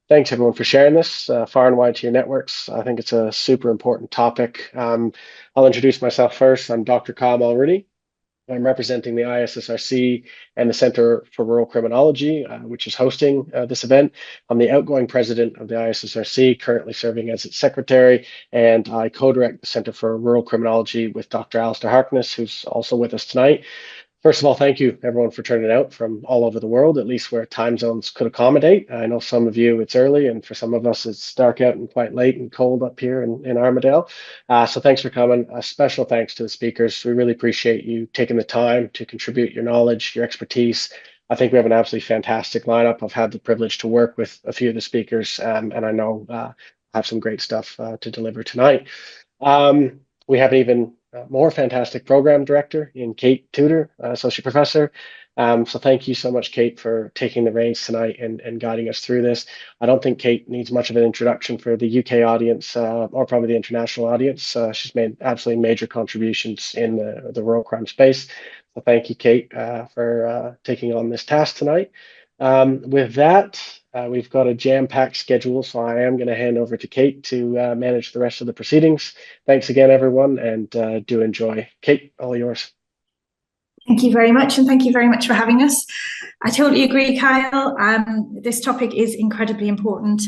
Thanks everyone for sharing this far and wide to your networks. I think it's a super important topic. I'll introduce myself first. I'm Dr. Kyle Mulroney. I'm representing the ISSRC and the Centre for Rural Criminology, which is hosting this event. I'm the outgoing president of the ISSRC, currently serving as its secretary, and I co-direct the Centre for Rural Criminology with Dr. Alistair Harkness, who's also with us tonight. First of all, thank you everyone for turning out from all over the world, at least where time zones could accommodate. I know some of you it's early, and for some of us it's dark out and quite late and cold up here in Armidale. So thanks for coming. A special thanks to the speakers. We really appreciate you taking the time to contribute your knowledge, your expertise. I think we have an absolutely fantastic lineup. I've had the privilege to work with a few of the speakers, and I know I have some great stuff to deliver tonight. We have an even more fantastic program director in Kate Tudor, associate professor. So thank you so much, Kate, for taking the reins tonight and guiding us through this. I don't think Kate needs much of an introduction for the UK audience or probably the international audience. She's made absolutely major contributions in the rural crime space. So thank you, Kate, for taking on this task tonight. With that, we've got a jam-packed schedule, so I am going to hand over to Kate to manage the rest of the proceedings. Thanks again, everyone, and do enjoy. Kate, all yours. Thank you very much, and thank you very much for having us. I totally agree, Kyle. This topic is incredibly important.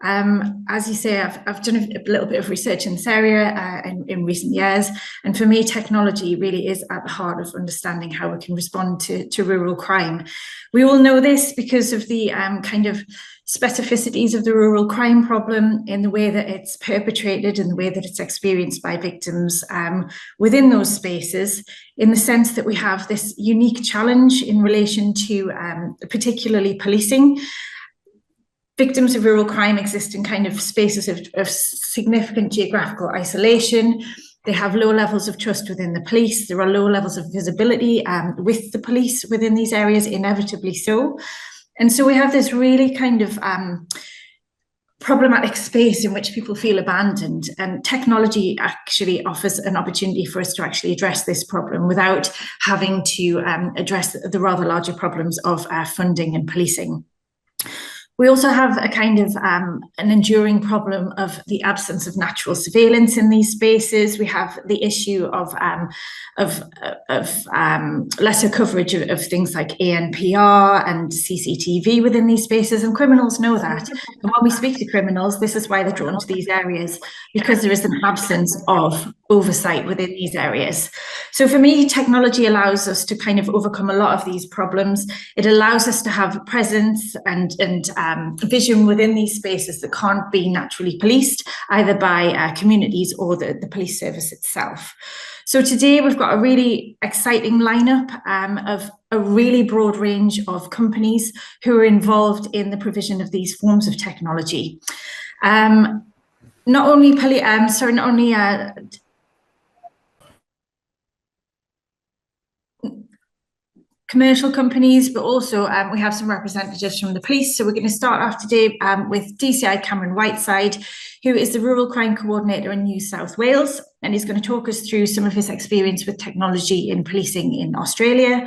As you say, I've done a little bit of research in this area in recent years, and for me, technology really is at the heart of understanding how we can respond to rural crime. We all know this because of the kind of specificities of the rural crime problem in the way that it's perpetrated and the way that it's experienced by victims within those spaces, in the sense that we have this unique challenge in relation to particularly policing. Victims of rural crime exist in kind of spaces of significant geographical isolation. They have low levels of trust within the police. There are low levels of visibility with the police within these areas, inevitably so. And so we have this really kind of problematic space in which people feel abandoned, and technology actually offers an opportunity for us to actually address this problem without having to address the rather larger problems of funding and policing. We also have a kind of an enduring problem of the absence of natural surveillance in these spaces. We have the issue of lesser coverage of things like ANPR and CCTV within these spaces, and criminals know that. And when we speak to criminals, this is why they're drawn to these areas, because there is an absence of oversight within these areas. So for me, technology allows us to kind of overcome a lot of these problems. It allows us to have presence and vision within these spaces that can't be naturally policed, either by communities or the police service itself. So today we've got a really exciting lineup of a really broad range of companies who are involved in the provision of these forms of technology. Not only commercial companies, but also we have some representatives from the police. So we're going to start off today with DCI Cameron Whiteside, who is the Rural Crime Coordinator in New South Wales, and he's going to talk us through some of his experience with technology in policing in Australia.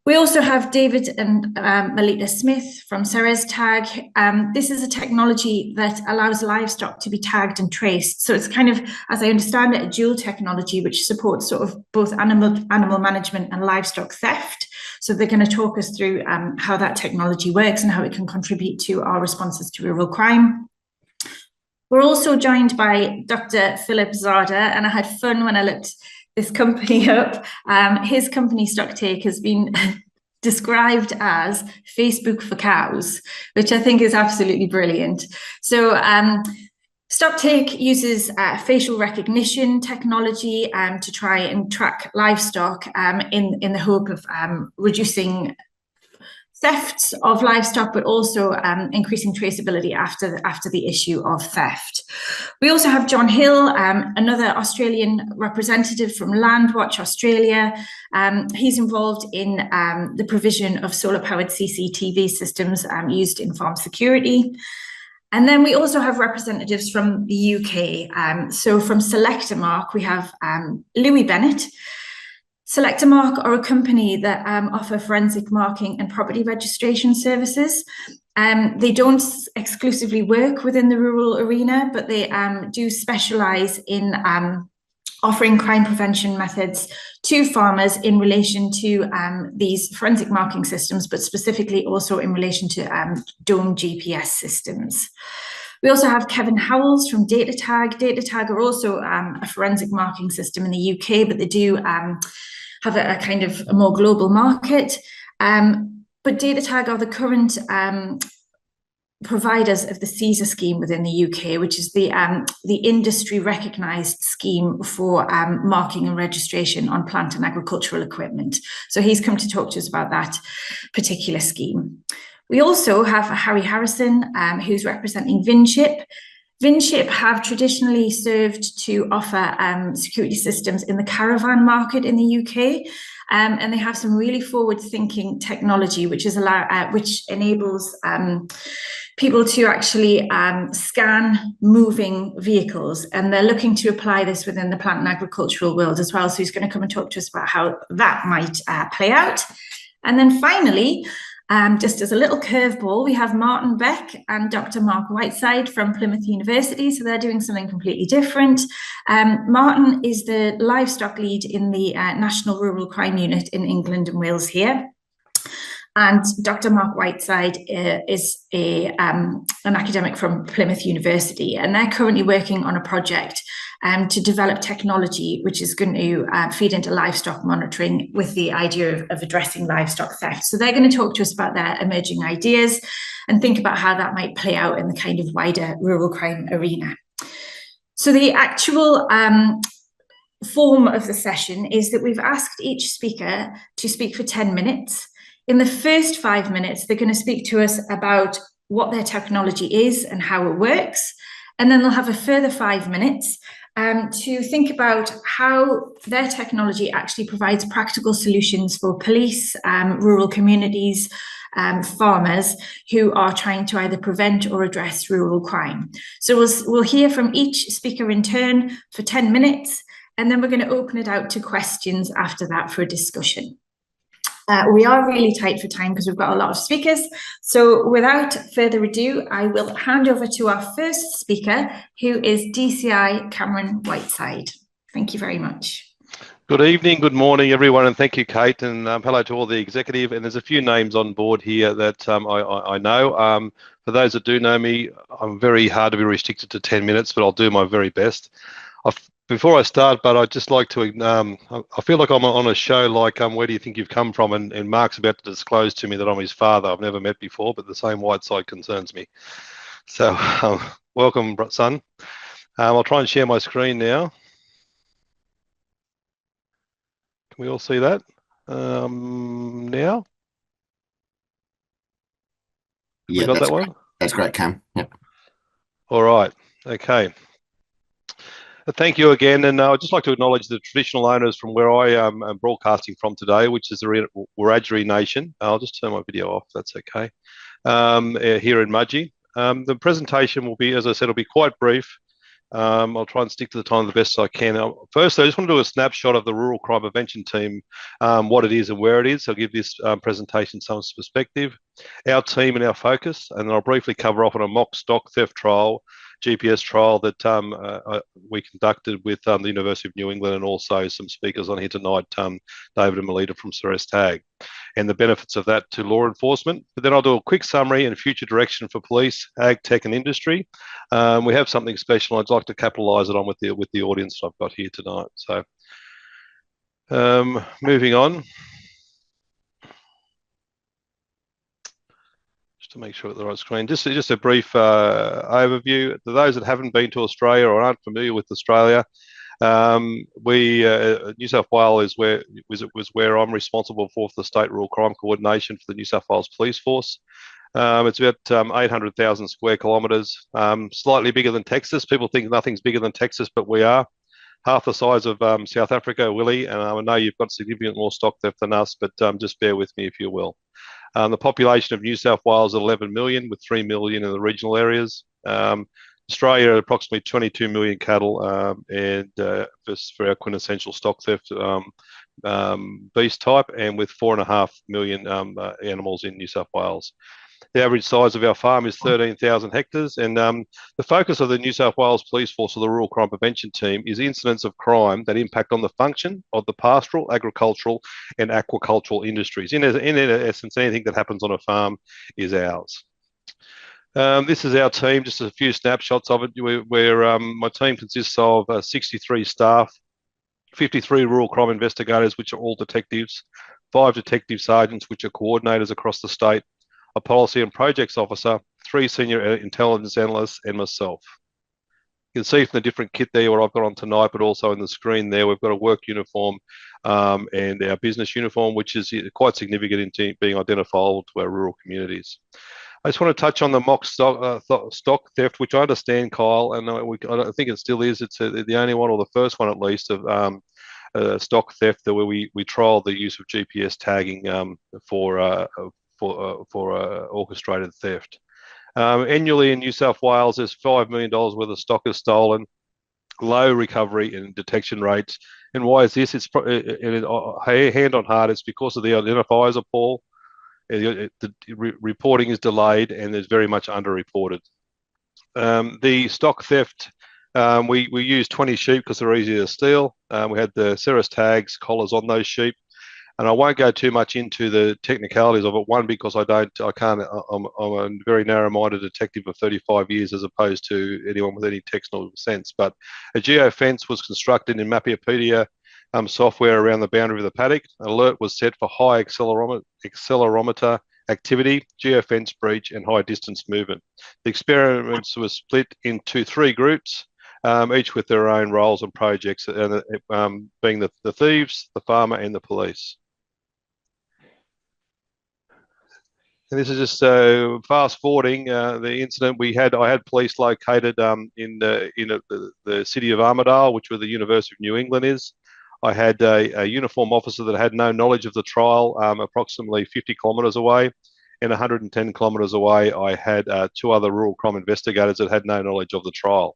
We also have David and Melita Smith from Cerestag. This is a technology that allows livestock to be tagged and traced. So it's kind of, as I understand it, a dual technology which supports sort of both animal management and livestock theft. So they're going to talk us through how that technology works and how it can contribute to our responses to rural crime. We're also joined by Dr. Philip Zarda, and I had fun when I looked this company up. His company, Stoktake, has been described as Facebook for cows, which I think is absolutely brilliant. So Stoktake uses facial recognition technology to try and track livestock in the hope of reducing thefts of livestock, but also increasing traceability after the issue of theft. We also have John Hill, another Australian representative from Landwatch Australia. He's involved in the provision of solar-powered CCTV systems used in farm security. And then we also have representatives from the UK. So from Selectamark, we have Louis Bennett. Selectamark are a company that offer forensic marking and property registration services. They don't exclusively work within the rural arena, but they do specialise in offering crime prevention methods to farmers in relation to these forensic marking systems, but specifically also in relation to dome GPS systems. We also have Kevin Howells from Datatag. Datatag are also a forensic marking system in the UK, but they do have a kind of a more global market. But Datatag are the current providers of the CESAR scheme within the UK, which is the industry recognised scheme for marking and registration on plant and agricultural equipment. So he's come to talk to us about that particular scheme. We also have Harry Harrison, who's representing VIN Chip. VIN Chip have traditionally served to offer security systems in the caravan market in the UK. And they have some really forward-thinking technology, which enables people to actually scan moving vehicles, and they're looking to apply this within the plant and agricultural world as well. So he's going to come and talk to us about how that might play out. And then finally, just as a little curveball, we have Martin Beck and Dr. Mark Whiteside from Plymouth University. So they're doing something completely different. Martin is the livestock lead in the National Rural Crime Unit in England and Wales here. And Dr. Mark Whiteside is an academic from Plymouth University, and they're currently working on a project to develop technology which is going to feed into livestock monitoring with the idea of addressing livestock theft. So they're going to talk to us about their emerging ideas and think about how that might play out in the kind of wider rural crime arena. So the actual form of the session is that we've asked each speaker to speak for 10 minutes. In the first 5 minutes, they're going to speak to us about what their technology is and how it works. And then they'll have a further 5 minutes to think about how their technology actually provides practical solutions for police, rural communities, farmers who are trying to either prevent or address rural crime. So we'll hear from each speaker in turn for 10 minutes, and then we're going to open it out to questions after that for a discussion. We are really tight for time because we've got a lot of speakers. So without further ado, I will hand over to our first speaker, who is DCI Cameron Whiteside. Thank you very much. Good evening, good morning, everyone, and thank you, Kate, and hello to all the executive. And there's a few names on board here that I know. For those that do know me, I'm very hard to be restricted to 10 minutes, but I'll do my very best. Before I start, but I'd just like to, I feel like I'm on a show like Where Do You Think You've Come From? And Mark's about to disclose to me that I'm his father. I've never met before, but the same white side concerns me. So welcome, son. I'll try and share my screen now. Can we all see that now? Yeah, we got that one? That's great, Cam. Yep. All right. Okay. Thank you again, and I'd just like to acknowledge the traditional owners from where I am broadcasting from today, which is the Wiradjuri Nation. I'll just turn my video off, that's okay, here in Mudgee. The presentation will be, as I said, it'll be quite brief. I'll try and stick to the time the best I can. First, I just want to do a snapshot of the Rural Crime Prevention Team, what it is and where it is. I'll give this presentation some perspective, our team and our focus, and then I'll briefly cover off on a mock stock theft trial, GPS trial that we conducted with the University of New England, and also some speakers on here tonight, David and Melita from Cerestag, and the benefits of that to law enforcement. But then I'll do a quick summary and future direction for police, ag, tech and industry. We have something special I'd like to capitalise it on with the audience I've got here tonight. So moving on. To make sure at the right screen, just a brief overview. To those that haven't been to Australia or aren't familiar with Australia, New South Wales was where I'm responsible for the state rural crime coordination for the New South Wales Police Force. It's about 800,000 square kilometres, slightly bigger than Texas. People think nothing's bigger than Texas, but we are. Half the size of South Africa, Willie, and I know you've got significant more stock theft than us, but just bear with me if you will. The population of New South Wales is 11 million, with 3 million in the regional areas. Australia, approximately 22 million cattle, and just for our quintessential stock theft beast type, and with 4.5 million animals in New South Wales. The average size of our farm is 13,000 hectares, and the focus of the New South Wales Police Force or the Rural Crime Prevention Team is incidents of crime that impact on the function of the pastoral, agricultural and aquacultural industries. In essence, anything that happens on a farm is ours. This is our team, just a few snapshots of it, where my team consists of 63 staff, 53 rural crime investigators, which are all detectives, 5 detective sergeants, which are coordinators across the state, a policy and projects officer, 3 senior intelligence analysts, and myself. You can see from the different kit there what I've got on tonight, but also in the screen there, we've got a work uniform and our business uniform, which is quite significant in being identifiable to our rural communities. I just want to touch on the mock stock theft, which I understand, Kyle, and I think it still is. It's the only one, or the first one at least, of stock theft where we trialled the use of GPS tagging for orchestrated theft. Annually in New South Wales, there's $5 million worth of stock is stolen, low recovery and detection rates. And why is this? It's hand on heart, it's because of the identifiers are poor. The reporting is delayed and there's very much underreported. The stock theft, we used 20 sheep because they're easy to steal. We had the Cerestags collars on those sheep. And I won't go too much into the technicalities of it. One, because I'm a very narrow-minded detective of 35 years as opposed to anyone with any technical sense. But a geofence was constructed in Mappiapedia software around the boundary of the paddock. An alert was set for high accelerometer activity, geofence breach, and high distance movement. The experiments were split into 3 groups, each with their own roles and projects, being the thieves, the farmer, and the police. And this is just fast forwarding the incident we had. I had police located in the city of Armidale, which where the University of New England is. I had a uniform officer that had no knowledge of the trial, approximately 50 kilometres away, and 110 kilometres away, I had 2 other rural crime investigators that had no knowledge of the trial.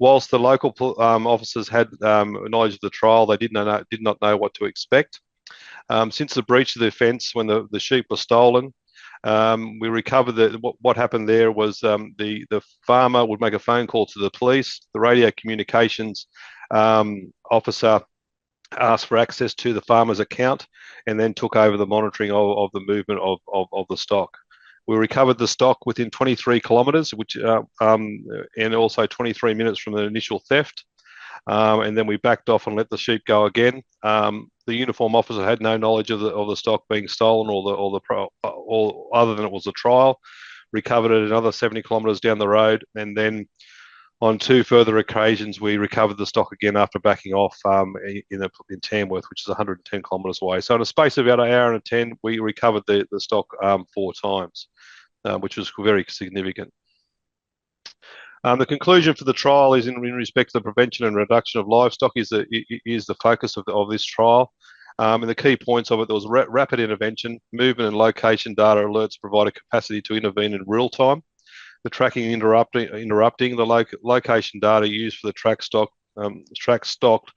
Whilst the local officers had knowledge of the trial, they did not know what to expect. Since the breach of the fence, when the sheep were stolen, we recovered what happened there was the farmer would make a phone call to the police. The radio communications officer asked for access to the farmer's account and then took over the monitoring of the movement of the stock. We recovered the stock within 23 kilometres, and also 23 minutes from the initial theft. And then we backed off and let the sheep go again. The uniform officer had no knowledge of the stock being stolen or other than it was a trial. Recovered it another 70 kilometres down the road, and then on 2 further occasions we recovered the stock again after backing off in Tamworth, which is 110 kilometres away. So in a space of about an hour and 10, we recovered the stock 4 times, which was very significant. The conclusion for the trial is in respect to the prevention and reduction of livestock is the focus of this trial. And the key points of it, there was rapid intervention, movement and location data alerts provided capacity to intervene in real time. The tracking and interrupting the location data used for the track stocked,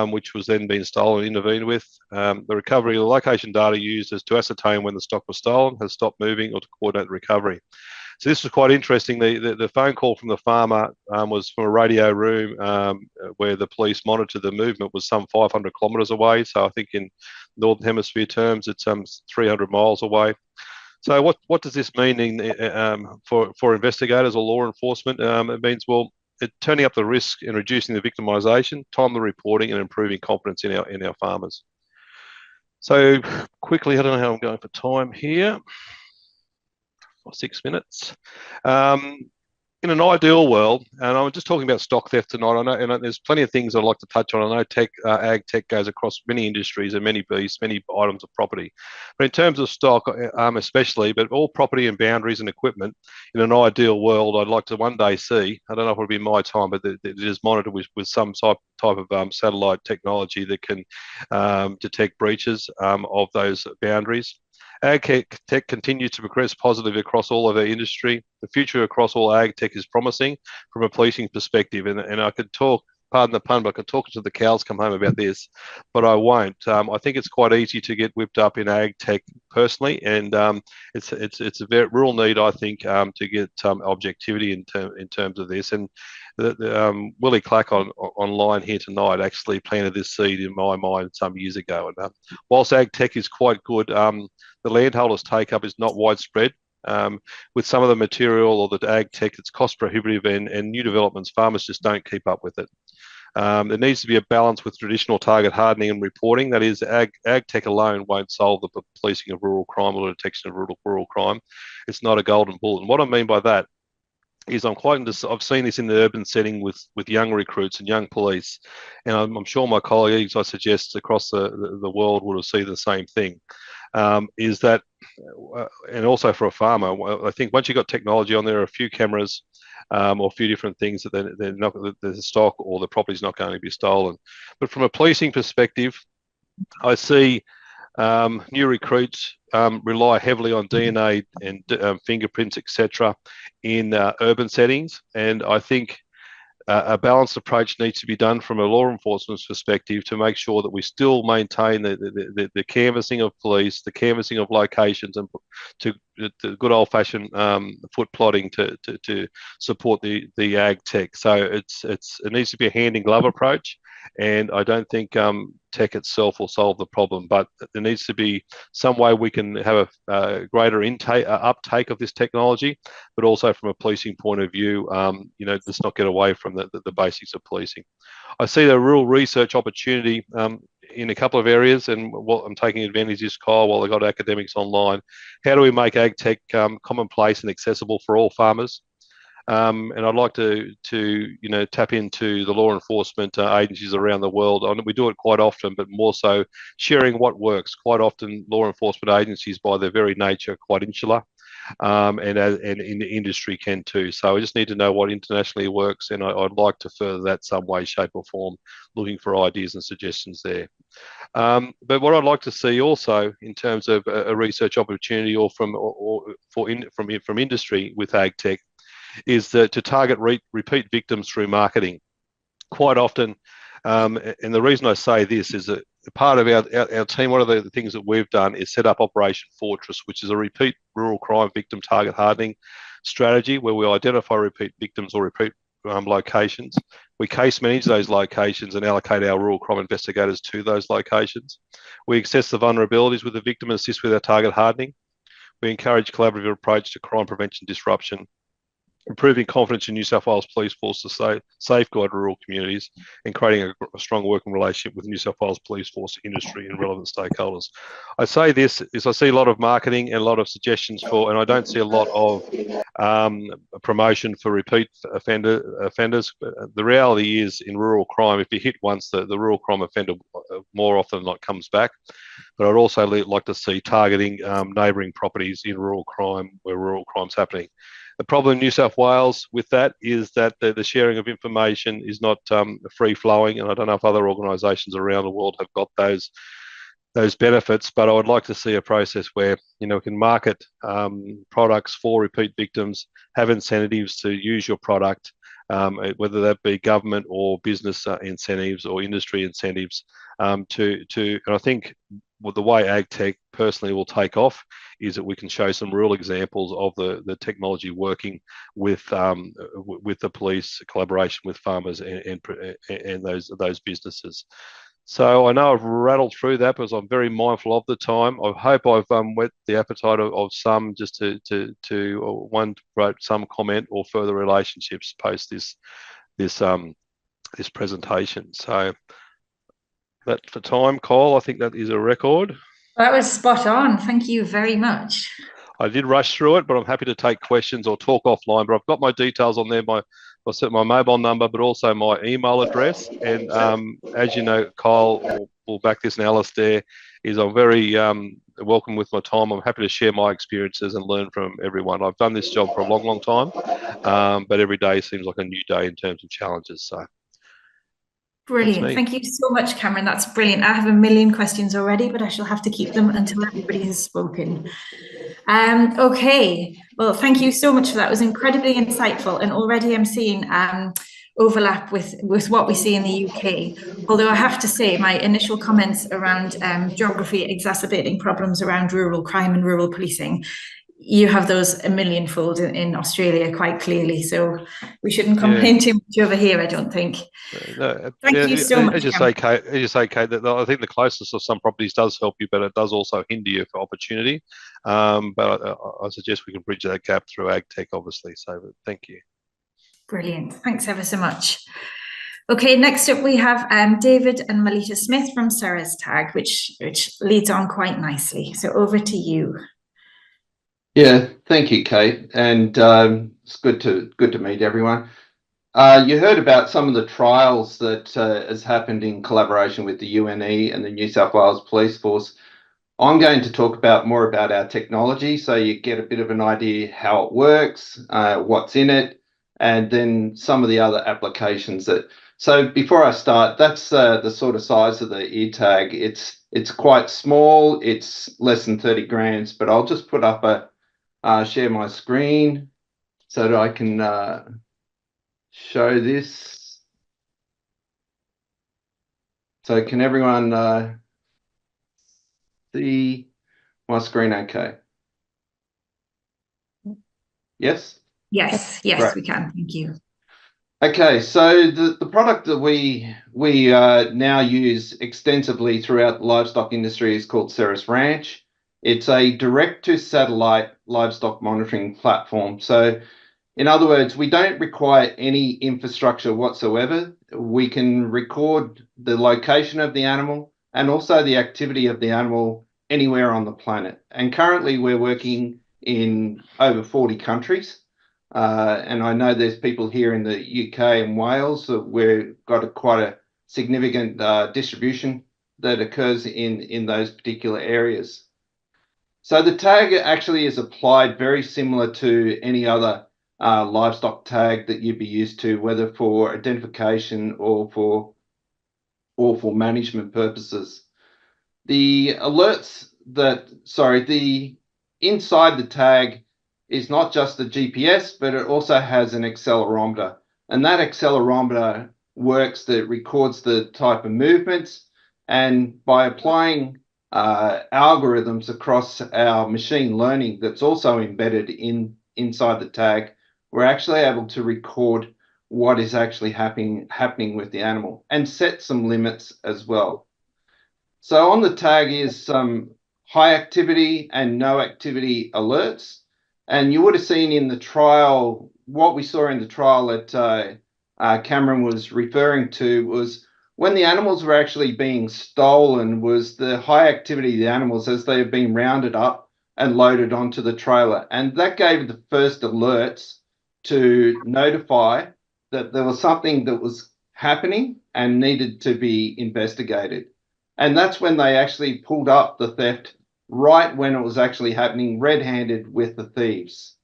which was then being stolen and intervened with. The recovery of the location data used as to ascertain when the stock was stolen, has stopped moving, or to coordinate the recovery. So this was quite interesting. The phone call from the farmer was from a radio room where the police monitored the movement was some 500 kilometres away. So I think in Northern Hemisphere terms, it's 300 miles away. So what does this mean for investigators or law enforcement? It means, turning up the risk and reducing the victimisation, timely reporting, and improving confidence in our farmers. So quickly, I don't know how I'm going for time here. 6 minutes. In an ideal world, and I'm just talking about stock theft tonight. I know, and there's plenty of things I'd like to touch on. I know ag tech goes across many industries and many beasts, many items of property. But in terms of stock, especially, but all property and boundaries and equipment, in an ideal world, I'd like to one day see. I don't know if it'll be my time, but it is monitored with some type of satellite technology that can detect breaches of those boundaries. Ag tech continues to progress positively across all of our industry. The future across all ag tech is promising from a policing perspective, and I could talk pardon the pun, but I could talk to the cows come home about this, but I won't. I think it's quite easy to get whipped up in ag tech personally, and it's a very real need, I think, to get objectivity in terms of this. And Willie Clack online here tonight actually planted this seed in my mind some years ago. And whilst ag tech is quite good, the landholders' take up is not widespread. With some of the material or the ag tech, it's cost prohibitive, and new developments, farmers just don't keep up with it. There needs to be a balance with traditional target hardening and reporting. That is, ag tech alone won't solve the policing of rural crime or the detection of rural crime. It's not a golden bullet. And what I mean by that is I've seen this in the urban setting with young recruits and young police, and I'm sure my colleagues, I suggest, across the world would have seen the same thing. Is that, and also for a farmer, I think once you've got technology on there, a few cameras or a few different things, that they're not, the stock or the property's not going to be stolen. But from a policing perspective, I see new recruits rely heavily on DNA and fingerprints, etc., in urban settings, and I think a balanced approach needs to be done from a law enforcement's perspective to make sure that we still maintain the canvassing of police, the canvassing of locations, and to the good old-fashioned foot plotting to support the ag tech. So it needs to be a hand-in-glove approach, and I don't think tech itself will solve the problem, but there needs to be some way we can have a greater uptake of this technology, but also from a policing point of view, let's not get away from the basics of policing. I see the real research opportunity in a couple of areas, and what I'm taking advantage of this, Kyle, while I've got academics online. How do we make ag tech commonplace and accessible for all farmers? And I'd like to tap into the law enforcement agencies around the world. We do it quite often, but more so sharing what works. Quite often, law enforcement agencies, by their very nature, are quite insular, and in the industry can too. So I just need to know what internationally works, and I'd like to further that some way, shape, or form, looking for ideas and suggestions there. But what I'd like to see also in terms of a research opportunity from industry with ag tech is to target repeat victims through marketing. Quite often, and the reason I say this is that part of our team, one of the things that we've done is set up Operation Fortress, which is a repeat rural crime victim target hardening strategy where we identify repeat victims or repeat locations. We case manage those locations and allocate our rural crime investigators to those locations. We assess the vulnerabilities with the victim and assist with our target hardening. We encourage collaborative approach to crime prevention disruption, improving confidence in New South Wales Police Force to safeguard rural communities, and creating a strong working relationship with New South Wales Police Force, industry, and relevant stakeholders. I say this is I see a lot of marketing and a lot of suggestions and I don't see a lot of promotion for repeat offenders. The reality is, in rural crime, if you hit once, the rural crime offender more often than not comes back. But I'd also like to see targeting neighbouring properties in rural crime where rural crime's happening. The problem in New South Wales with that is that the sharing of information is not free flowing, and I don't know if other organisations around the world have got those benefits, but I would like to see a process where we can market products for repeat victims, have incentives to use your product, whether that be government or business incentives or industry incentives, and I think the way ag tech personally will take off is that we can show some real examples of the technology working with the police, collaboration with farmers and those businesses. So I know I've rattled through that because I'm very mindful of the time. I hope I've whet the appetite of some, just to wrote some comment or further relationships post this presentation. So that for time, Kyle, I think that is a record. That was spot on. Thank you very much. I did rush through it, but I'm happy to take questions or talk offline. But I've got my details on there. I'll set my mobile number, but also my email address. And as you know, Kyle will back this, and Alistair, is I'm very welcome with my time. I'm happy to share my experiences and learn from everyone. I've done this job for a long, long time, but every day seems like a new day in terms of challenges. So. Brilliant. Thank you so much, Cameron. That's brilliant. I have a million questions already, but I shall have to keep them until everybody has spoken. Okay. Well, thank you so much for that. It was incredibly insightful. And already I'm seeing overlap with what we see in the UK. Although I have to say, my initial comments around geography exacerbating problems around rural crime and rural policing, you have those a millionfold in Australia quite clearly. So we shouldn't complain too much over here, I don't think. Thank you so much. As you say, Kate, that I think the closeness of some properties does help you, but it does also hinder you for opportunity. But I suggest we can bridge that gap through ag tech, obviously. So thank you. Brilliant. Thanks ever so much. Okay, next up we have David and Melita Smith from Cerestag, which leads on quite nicely. So over to you. Yeah, thank you, Kate, and it's good to meet everyone. You heard about some of the trials that has happened in collaboration with the UNE and the New South Wales Police Force. I'm going to talk more about our technology, so you get a bit of an idea how it works, what's in it, and then some of the other applications that. So before I start, that's the sort of size of the ear-tag. It's quite small. It's less than 30 grams, but I'll just put up share my screen so that I can show this. So can everyone see my screen okay? Yes? Yes, Right. we can. Thank you. Okay, so the product that we now use extensively throughout the livestock industry is called Ceres Ranch. It's a direct-to-satellite livestock monitoring platform. So in other words, we don't require any infrastructure whatsoever. We can record the location of the animal and also the activity of the animal anywhere on the planet. And currently we're working in over 40 countries. And I know there's people here in the UK and Wales that we've got quite a significant distribution that occurs in those particular areas. So the tag actually is applied very similar to any other livestock tag that you'd be used to, whether for identification or for management purposes. The alerts the inside the tag is not just the GPS, but it also has an accelerometer. And that accelerometer records the type of movements. And by applying algorithms across our machine learning that's also embedded inside the tag, we're actually able to record what is actually happening with the animal and set some limits as well. So on the tag is some high activity and no activity alerts. And you would have seen in the trial, what we saw in the trial that Cameron was referring to was when the animals were actually being stolen was the high activity of the animals as they have been rounded up and loaded onto the trailer. And that gave the first alerts to notify that there was something that was happening and needed to be investigated. And that's when they actually pulled up the theft right when it was actually happening, red-handed with the thieves.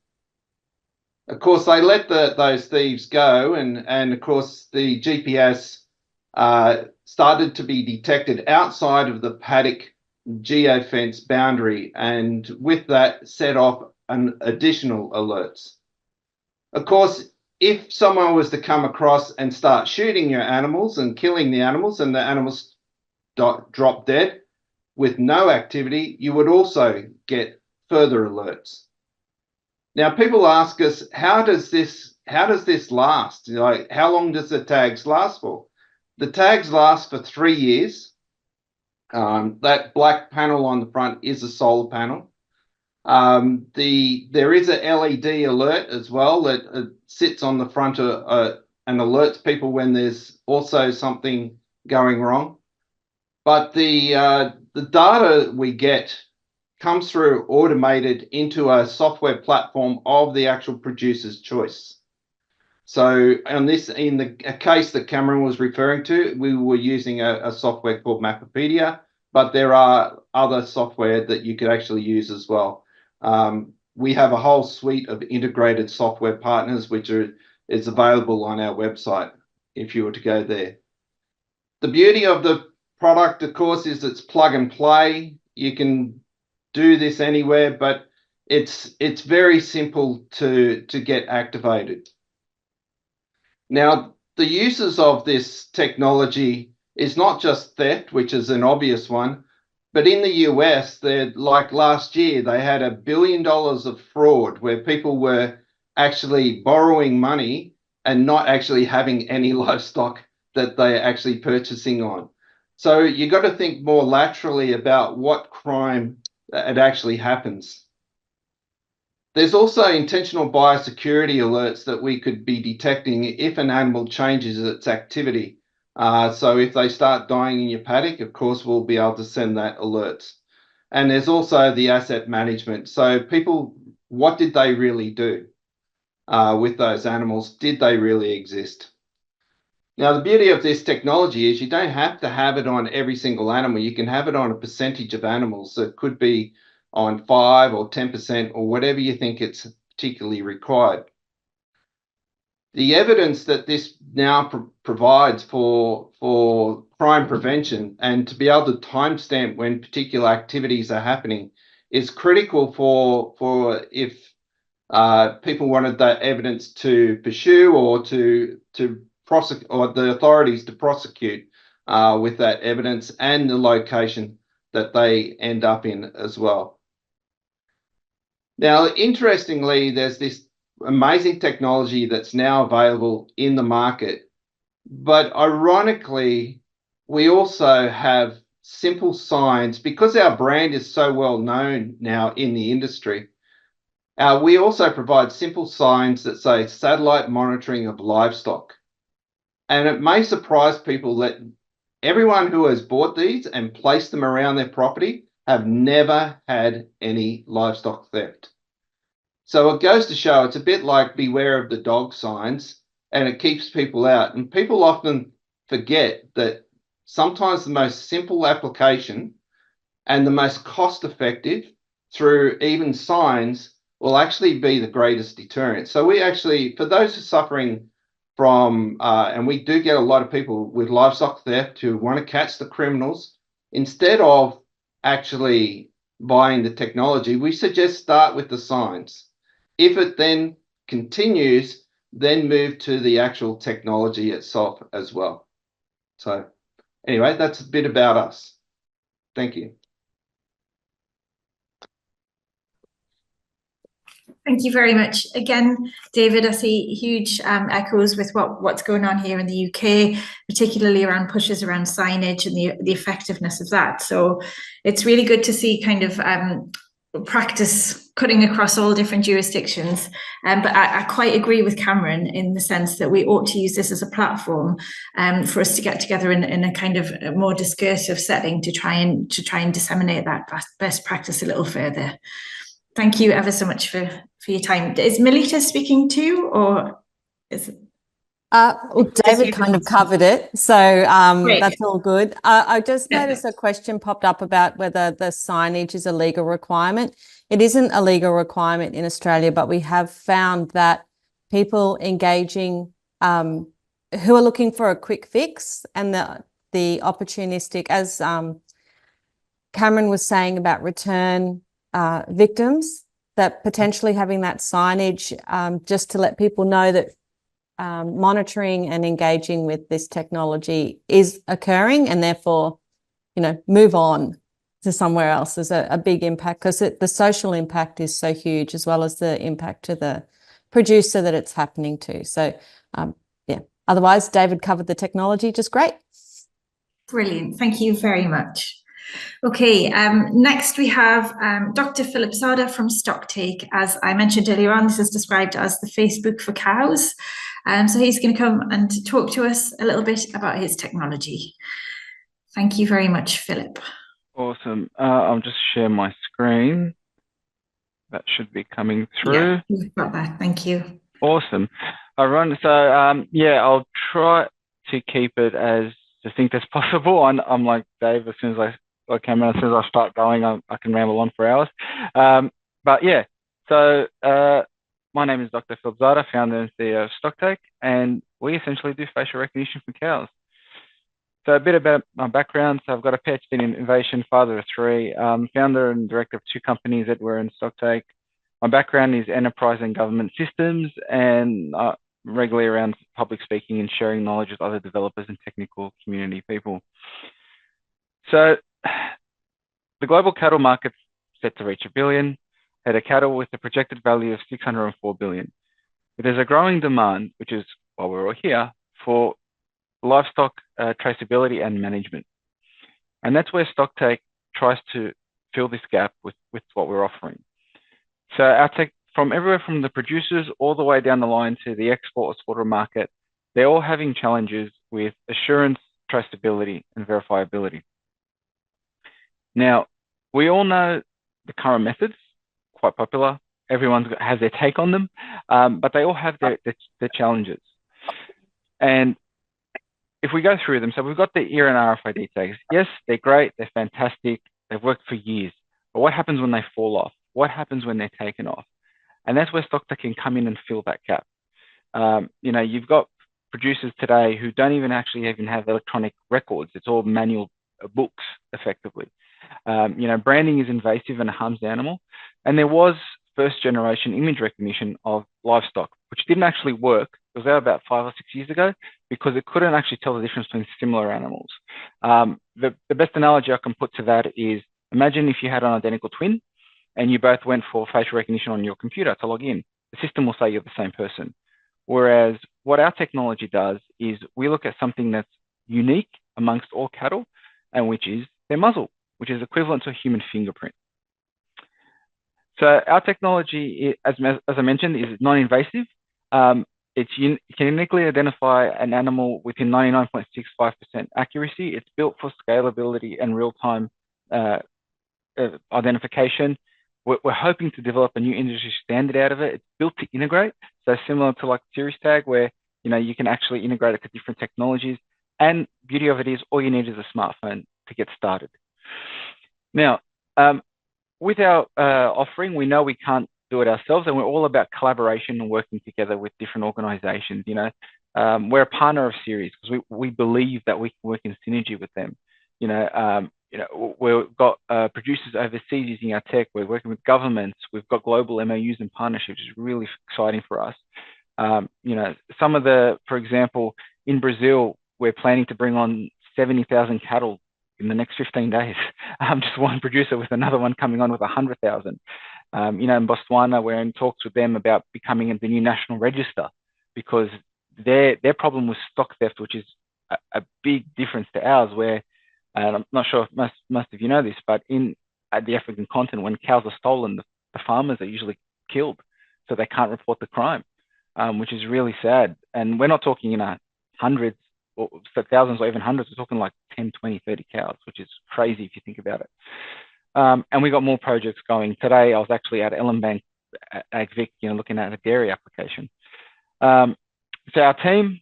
Of course, they let those thieves go, and of course the GPS started to be detected outside of the paddock geofence boundary, and with that set off an additional alerts. Of course, if someone was to come across and start shooting your animals and killing the animals and the animals drop dead with no activity, you would also get further alerts. Now, people ask us, how does this last? Like, how long does the tags last for? The tags last for 3 years. That black panel on the front is a solar panel. There is a LED alert as well that sits on the front and alerts people when there's also something going wrong. But the data we get comes through automated into a software platform of the actual producer's choice. So in the case that Cameron was referring to, we were using a software called Mapopedia, but there are other software that you could actually use as well. We have a whole suite of integrated software partners, which is available on our website if you were to go there. The beauty of the product, of course, is it's plug and play. You can do this anywhere, but it's very simple to get activated. Now, the uses of this technology is not just theft, which is an obvious one, but in the US, like last year, they had $1 billion of fraud where people were actually borrowing money and not actually having any livestock that they're actually purchasing on. So you got to think more laterally about what crime it actually happens. There's also intentional biosecurity alerts that we could be detecting if an animal changes its activity. So if they start dying in your paddock, of course, we'll be able to send that alert. And there's also the asset management. So people, what did they really do with those animals? Did they really exist? Now, the beauty of this technology is you don't have to have it on every single animal. You can have it on a percentage of animals. So it could be on 5 or 10% or whatever you think it's particularly required. The evidence that this now provides for crime prevention and to be able to timestamp when particular activities are happening is critical for if people wanted that evidence to pursue or to prosecute, or the authorities to prosecute with that evidence and the location that they end up in as well. Now, interestingly, there's this amazing technology that's now available in the market, but ironically, we also have simple signs because our brand is so well known now in the industry. We also provide simple signs that say satellite monitoring of livestock. And it may surprise people that everyone who has bought these and placed them around their property have never had any livestock theft. So it goes to show it's a bit like beware of the dog signs, and it keeps people out. And people often forget that sometimes the most simple application and the most cost-effective through even signs will actually be the greatest deterrent. So we actually, for those who are suffering from, and we do get a lot of people with livestock theft who want to catch the criminals, instead of actually buying the technology, we suggest start with the signs. If it then continues, then move to the actual technology itself as well. So anyway, that's a bit about us. Thank you. Thank you very much. Again, David, I see huge echoes with what's going on here in the UK, particularly around pushes around signage and the effectiveness of that. So it's really good to see kind of practice cutting across all different jurisdictions. But I quite agree with Cameron in the sense that we ought to use this as a platform for us to get together in a kind of a more discursive setting to try and disseminate that best practice a little further. Thank you ever so much for your time. Is Melita speaking too, or is it? Well, David kind of covered it, so that's all good. I just noticed a question popped up about whether the signage is a legal requirement. It isn't a legal requirement in Australia, but we have found that people engaging who are looking for a quick fix and the opportunistic, as Cameron was saying about return victims, that potentially having that signage just to let people know that monitoring and engaging with this technology is occurring, and therefore, move on to somewhere else is a big impact, because the social impact is so huge, as well as the impact to the producer that it's happening to. So, yeah. Otherwise, David covered the technology just great. Brilliant. Thank you very much. Okay, next we have Dr. Philip Zada from Stoktake. As I mentioned earlier on, this is described as the Facebook for cows. So he's going to come and talk to us a little bit about his technology. Thank you very much, Philip. Awesome. I'll just share my screen. That should be coming through. Yeah, we've got that. Thank you. Awesome. Everyone, so yeah, I'll try to keep it as succinct as possible. I'm like Dave, as soon as I came in, as soon as I start going, I can ramble on for hours. But yeah, so my name is Dr. Philip Zada, founder and CEO of Stoktake, and we essentially do facial recognition for cows. So a bit about my background. So I've got a PhD in innovation, father of 3, founder and director of 2 companies that were in Stoktake. My background is enterprise and government systems, and regularly around public speaking and sharing knowledge with other developers and technical community people. So the global cattle market's set to reach 1 billion, head of cattle with a projected value of 604 billion. But there's a growing demand, which is why we're all here, for livestock traceability and management. And that's where Stoktake tries to fill this gap with what we're offering. So our tech, from everywhere from the producers all the way down the line to the export or slaughter market, they're all having challenges with assurance, traceability, and verifiability. Now, we all know the current methods, quite popular. Everyone has their take on them, but they all have their challenges. And if we go through them, so we've got the ERA and RFID tags. Yes, they're great, they're fantastic, they've worked for years. But what happens when they fall off? What happens when they're taken off? And that's where Stoktake can come in and fill that gap. You know, you've got producers today who don't even have electronic records. It's all manual books, effectively. You know, branding is invasive and harms the animal. And there was first generation image recognition of livestock, which didn't actually work. It was out about 5 or 6 years ago because it couldn't actually tell the difference between similar animals. The best analogy I can put to that is, imagine if you had an identical twin and you both went for facial recognition on your computer to log in. The system will say you're the same person. Whereas what our technology does is we look at something that's unique amongst all cattle, and which is their muzzle, which is equivalent to a human fingerprint. So our technology, as I mentioned, is non-invasive. It can uniquely identify an animal within 99.65% accuracy. It's built for scalability and real-time identification. We're hoping to develop a new industry standard out of it. It's built to integrate, so similar to like Cerestag, where you can actually integrate it to different technologies. And beauty of it is, all you need is a smartphone to get started. Now, with our offering, we know we can't do it ourselves, and we're all about collaboration and working together with different organizations. We're a partner of Ceres because we believe that we can work in synergy with them. We've got producers overseas using our tech. We're working with governments. We've got global MOUs and partnerships, which is really exciting for us. For example, in Brazil, we're planning to bring on 70,000 cattle in the next 15 days. Just one producer with another one coming on with 100,000. In Botswana, we're in talks with them about becoming the new national register because their problem was stock theft, which is a big difference to ours, where, and I'm not sure if most of you know this, but at the African continent, when cows are stolen, the farmers are usually killed, so they can't report the crime, which is really sad. And we're not talking hundreds or thousands or even hundreds. We're talking like 10, 20, 30 cows, which is crazy if you think about it. And we got more projects going. Today, I was actually at Ellenbank AgVic, looking at a dairy application. So our team,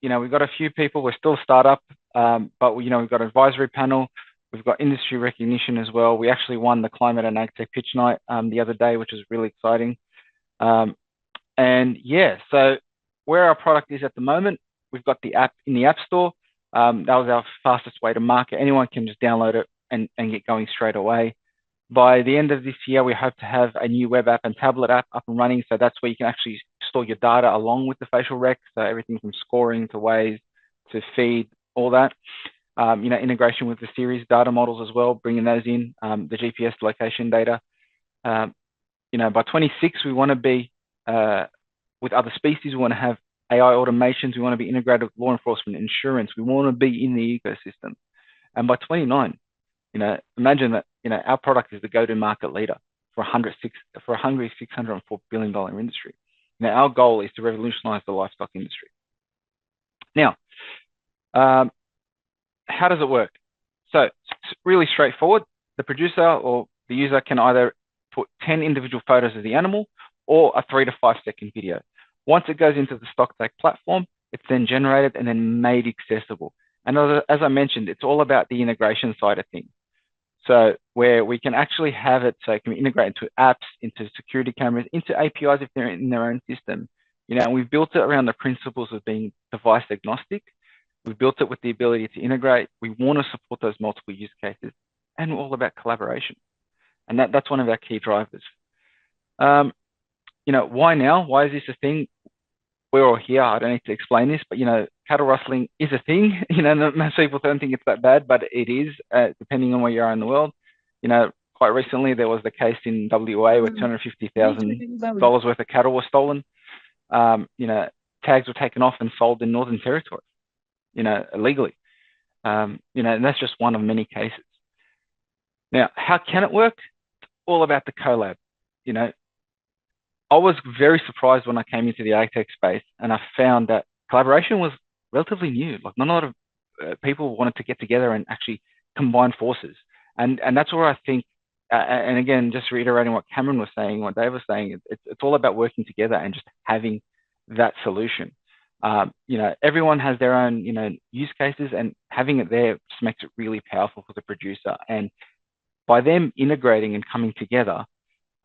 we've got a few people. We're still a startup, but we've got an advisory panel. We've got industry recognition as well. We actually won the Climate and AgTech Pitch Night the other day, which is really exciting. So where our product is at the moment, we've got the app in the App Store. That was our fastest way to market. Anyone can just download it and get going straight away. By the end of this year, we hope to have a new web app and tablet app up and running. So that's where you can actually store your data along with the facial rec. So everything from scoring to weighs to feed, all that. Integration with the Ceres data models as well, bringing those in, the GPS location data. By 26, we want to be with other species. We want to have AI automations. We want to be integrated with law enforcement, insurance. We want to be in the ecosystem. And by 29, imagine that, our product is the go-to market leader for a hungry $604 billion industry. Now, our goal is to revolutionize the livestock industry. Now, how does it work? So it's really straightforward. The producer or the user can either put 10 individual photos of the animal or a 3 to 5 second video. Once it goes into the Stoktake platform, it's then generated and then made accessible. And as I mentioned, it's all about the integration side of things. So where we can actually have it so it can integrate into apps, into security cameras, into APIs if they're in their own system. And we've built it around the principles of being device agnostic. We've built it with the ability to integrate. We want to support those multiple use cases, and we're all about collaboration. And that's one of our key drivers. Why now? Why is this a thing? we're all here. I don't need to explain this, but cattle rustling is a thing. Most people don't think it's that bad, but it is, depending on where you are in the world. Quite recently there was the case in WA where $250,000 worth of cattle were stolen. Tags were taken off and sold in Northern Territory, illegally. And that's just one of many cases. Now, how can it work? It's all about the collab. I was very surprised when I came into the AgTech space and I found that collaboration was relatively new. Like, not a lot of people wanted to get together and actually combine forces. And that's where I think, and again, just reiterating what Cameron was saying, what Dave was saying, it's all about working together and just having that solution. Everyone has their own, use cases, and having it there just makes it really powerful for the producer. And by them integrating and coming together,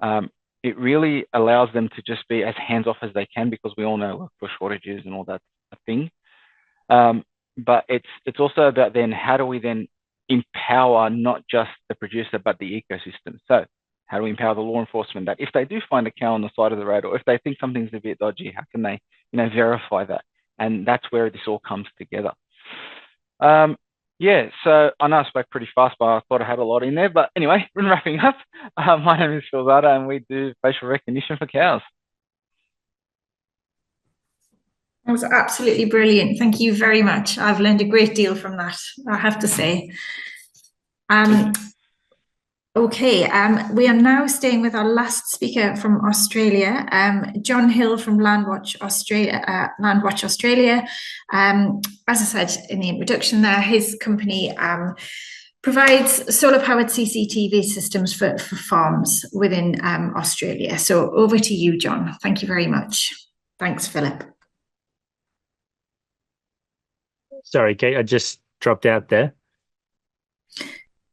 it really allows them to just be as hands-off as they can, because we all know workforce shortages and all that thing. But it's also about then, how do we then empower not just the producer, but the ecosystem? So how do we empower the law enforcement that if they do find a cow on the side of the road, or if they think something's a bit dodgy, how can they, verify that? And that's where this all comes together. Yeah, so I know I spoke pretty fast, but I thought I had a lot in there. But anyway, we're wrapping up. My name is Phil Zada, and we do facial recognition for cows. That was absolutely brilliant. Thank you very much. I've learned a great deal from that, I have to say. Okay, we are now staying with our last speaker from Australia, John Hill from Landwatch Australia. As I said in the introduction there, his company provides solar-powered CCTV systems for farms within Australia. So over to you, John. Thank you very much. Thanks, Philip. Sorry, Kate, I just dropped out there.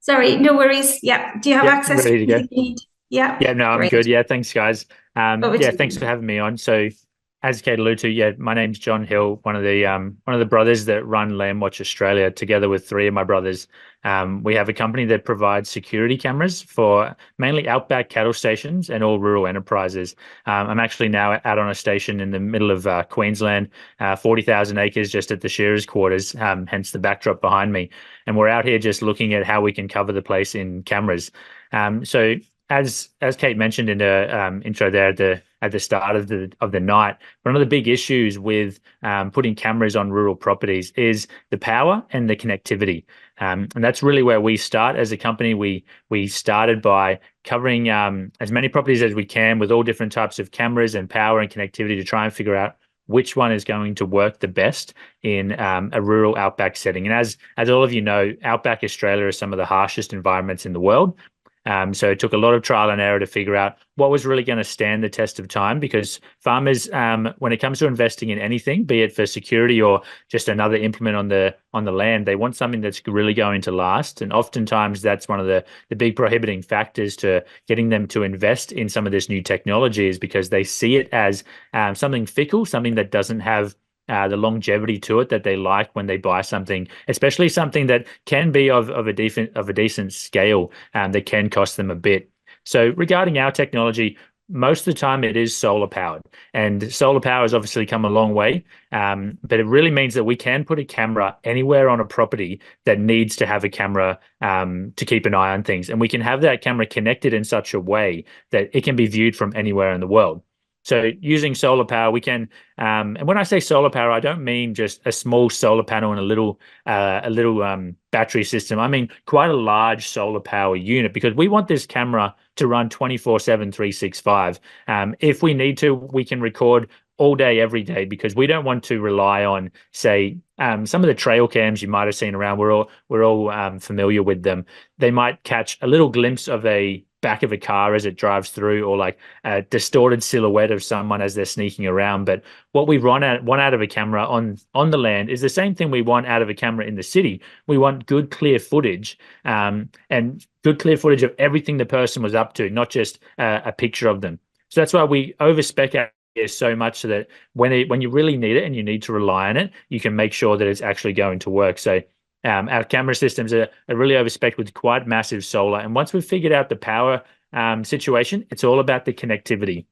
Sorry, no worries. Yeah. Do you have access? Ready to go? Yeah. Yeah, no, I'm good. Yeah, thanks, guys. Thanks for having me on. So, as Kate alluded to, my name's John Hill, one of the brothers that run Landwatch Australia, together with three of my brothers. We have a company that provides security cameras for mainly outback cattle stations and all rural enterprises. I'm actually now out on a station in the middle of Queensland, 40,000 acres just at the shearers' quarters, hence the backdrop behind me. And we're out here just looking at how we can cover the place in cameras. So as Kate mentioned in the intro there at the start of the night, one of the big issues with putting cameras on rural properties is the power and the connectivity. And that's really where we start as a company. We started by covering as many properties as we can with all different types of cameras and power and connectivity to try and figure out which one is going to work the best in a rural outback setting. And as all of you know, outback Australia is some of the harshest environments in the world. So it took a lot of trial and error to figure out what was really going to stand the test of time, because farmers, when it comes to investing in anything, be it for security or just another implement on the land, they want something that's really going to last. And oftentimes that's one of the big prohibiting factors to getting them to invest in some of this new technology, is because they see it as something fickle, something that doesn't have the longevity to it that they like when they buy something, especially something that can be of a decent scale, that can cost them a bit. So regarding our technology, most of the time it is solar powered, and solar power has obviously come a long way, but it really means that we can put a camera anywhere on a property that needs to have a camera to keep an eye on things, and we can have that camera connected in such a way that it can be viewed from anywhere in the world. So using solar power, we can, and when I say solar power, I don't mean just a small solar panel and a little battery system. I mean quite a large solar power unit, because we want this camera to run 24/7, 365. If we need to, we can record all day, every day, because we don't want to rely on, say, some of the trail cams you might have seen around. We're all familiar with them. They might catch a little glimpse of a back of a car as it drives through, or like a distorted silhouette of someone as they're sneaking around. But what we want out of a camera on the land is the same thing we want out of a camera in the city. We want good, clear footage, and good, clear footage of everything the person was up to, not just a picture of them. So that's why we overspec our so much, so that when you really need it and you need to rely on it, you can make sure that it's actually going to work. So our camera systems are really overspec'd with quite massive solar. And once we've figured out the power situation, it's all about the connectivity.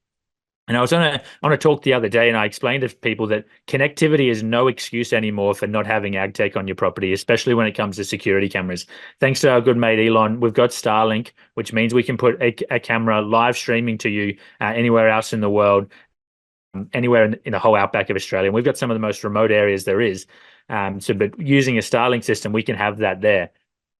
And I was on a talk the other day, and I explained to people that connectivity is no excuse anymore for not having ag tech on your property, especially when it comes to security cameras. Thanks to our good mate Elon, we've got Starlink, which means we can put a camera live streaming to you anywhere else in the world, anywhere in the whole outback of Australia. And we've got some of the most remote areas there is. But using a Starlink system, we can have that there.